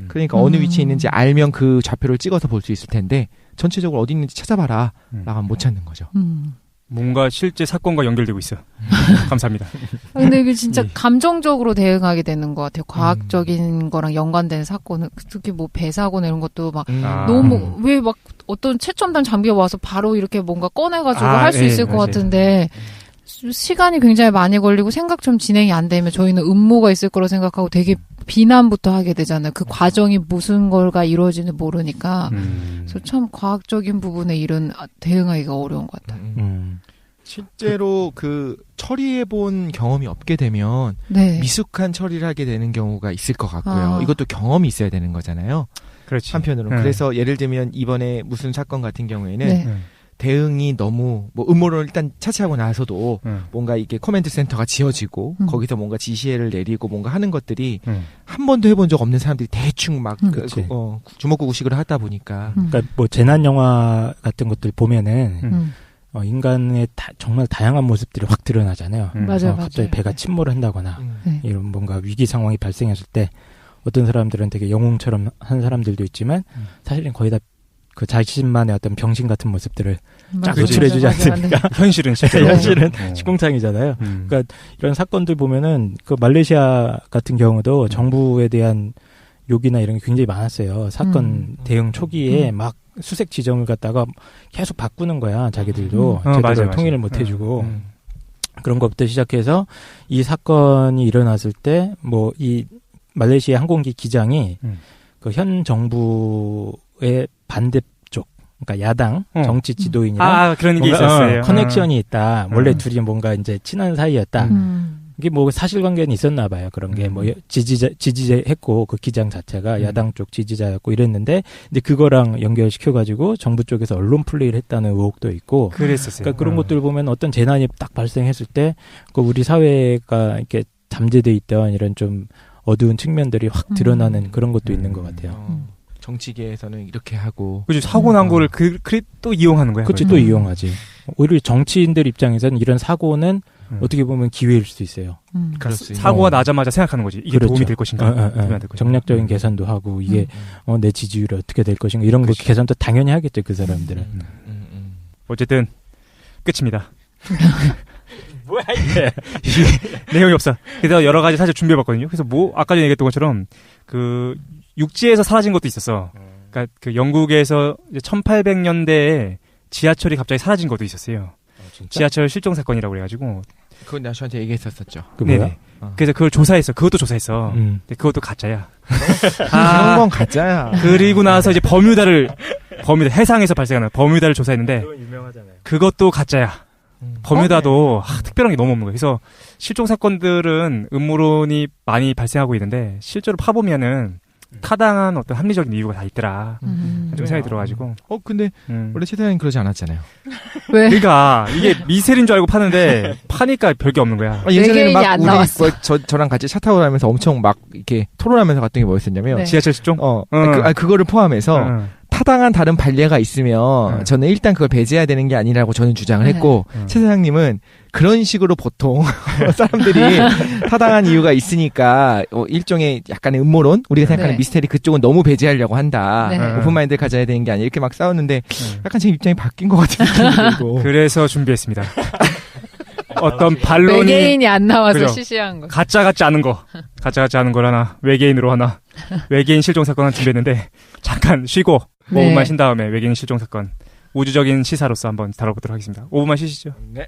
그러니까 어느 위치에 있는지 알면 그 좌표를 찍어서 볼 수 있을 텐데 전체적으로 어디 있는지 찾아봐라 라고 못 찾는 거죠.
뭔가 실제 사건과 연결되고 있어. 감사합니다.
근데 이게 진짜 감정적으로 대응하게 되는 것 같아요. 과학적인 거랑 연관된 사건은 특히 뭐 배사고나 이런 것도 막 너무 왜 막 어떤 최첨단 장비가 와서 바로 이렇게 뭔가 꺼내가지고 할 수 있을 것 같은데 시간이 굉장히 많이 걸리고 생각처럼 진행이 안 되면 저희는 음모가 있을 거라고 생각하고 되게 비난부터 하게 되잖아요. 그 과정이 무슨 걸가 이루어지는지 모르니까. 그래서 참 과학적인 부분에 이런 대응하기가 어려운 것 같아요.
실제로 그 처리해본 경험이 없게 되면 미숙한 처리를 하게 되는 경우가 있을 것 같고요. 이것도 경험이 있어야 되는 거잖아요.
그렇지.
한편으로. 그래서 예를 들면 이번에 무슨 사건 같은 경우에는 대응이 너무 뭐 음모론을 일단 차치하고 나서도 뭔가 이게 커맨드 센터가 지어지고 거기서 뭔가 지시를 내리고 뭔가 하는 것들이 한 번도 해본 적 없는 사람들이 대충 막 주먹구구식으로 하다 보니까
그러니까 뭐 재난 영화 같은 것들 보면은 인간의 정말 다양한 모습들이 확 드러나잖아요.
맞아요.
갑자기 배가 침몰을 한다거나 이런 뭔가 위기 상황이 발생했을 때 어떤 사람들은 되게 영웅처럼 한 사람들도 있지만 사실은 거의 다 그 자신만의 어떤 병신 같은 모습들을 쫙 노출해주지 않습니까?
현실은
시공창이잖아요. 그러니까 이런 사건들 보면은 그 말레이시아 같은 경우도 정부에 대한 욕이나 이런 게 굉장히 많았어요. 사건 대응 초기에 막 수색 지정을 갖다가 계속 바꾸는 거야. 자기들도 제대로 통일을 못 해주고 그런 것부터 시작해서 이 사건이 일어났을 때 뭐 이 말레이시아 항공기 기장이 그 현 정부의 반대쪽, 그러니까 야당 정치 지도인이랑
그런 게 있었어요.
커넥션이 있다. 원래 둘이 뭔가 이제 친한 사이였다. 이게 뭐 사실관계는 있었나 봐요. 그런 게 뭐 지지자했고 그 기장 자체가 야당 쪽 지지자였고 이랬는데 근데 그거랑 연결시켜가지고 정부 쪽에서 언론 플레이를 했다는 의혹도 있고.
그랬었어요.
그러니까 그런 것들 보면 어떤 재난이 딱 발생했을 때 그 우리 사회가 이렇게 잠재돼 있던 이런 좀 어두운 측면들이 확 드러나는 그런 것도 있는 것 같아요.
정치계에서는 이렇게 하고.
그죠. 사고 난 거를 또 이용하는 거야.
그렇지, 또 이용하지. 오히려 정치인들 입장에서는 이런 사고는 어떻게 보면 기회일 수도 있어요.
사고가 나자마자 생각하는 거지. 이게 도움이 될 것인가? 도움이 안 될 것인가?
정략적인 계산도 하고 이게 내 지지율이 어떻게 될 것인가 이런 거 계산도 당연히 하겠죠. 그 사람들은.
어쨌든 끝입니다.
뭐야 이게?
내용이 없어. 그래서 여러 가지 사실 준비해봤거든요. 그래서 아까 전에 얘기했던 것처럼 그 육지에서 사라진 것도 있었어. 그러니까 그 영국에서 1800년대에 지하철이 갑자기 사라진 것도 있었어요. 지하철 실종 사건이라고 그래가지고.
그건 내가 저한테 얘기했었었죠.
네네. 그래서 그걸 조사했어. 그것도 조사했어. 근데 그것도 가짜야.
그런 건 가짜야.
그리고 나서 이제 버뮤다 해상에서 발생하는 버뮤다를 조사했는데.
그건 유명하잖아요.
그것도 가짜야. 버뮤다도 특별한 게 너무 없는 거예요. 그래서 실종 사건들은 음모론이 많이 발생하고 있는데 실제로 파보면은 타당한 어떤 합리적인 이유가 다 있더라. 좀 생각이 들어가지고.
근데 원래 최 사장님 그러지 않았잖아요.
왜?
그러니까 이게 미셀인 줄 알고 파는데 파니까 별게 없는 거야.
예전에는 막 우리 저랑 같이 차 타고 다니면서 엄청 막 이렇게 토론하면서 갔던 게 뭐였었냐면
네.
지하철 실종?
그거를 포함해서 타당한 다른 판례가 있으면 저는 일단 그걸 배제해야 되는 게 아니라고 저는 주장을 했고 최 사장님은 그런 식으로 보통 사람들이 타당한 이유가 있으니까 일종의 약간의 음모론 우리가 생각하는 미스테리 그쪽은 너무 배제하려고 한다. 오픈마인드를 가져야 되는 게 아니라 이렇게 막 싸웠는데 약간 제 입장이 바뀐 것 같은 느낌이 들고
그래서 준비했습니다. 어떤 반론이
외계인이 안 나와서
그죠?
시시한 거.
가짜 같지 않은 걸 하나 외계인으로 하나 외계인 실종 사건 하나 준비했는데 잠깐 쉬고 5분만 쉰 다음에 외계인 실종 사건 우주적인 시사로서 한번 다뤄보도록 하겠습니다. 5분만 쉬시죠.
네.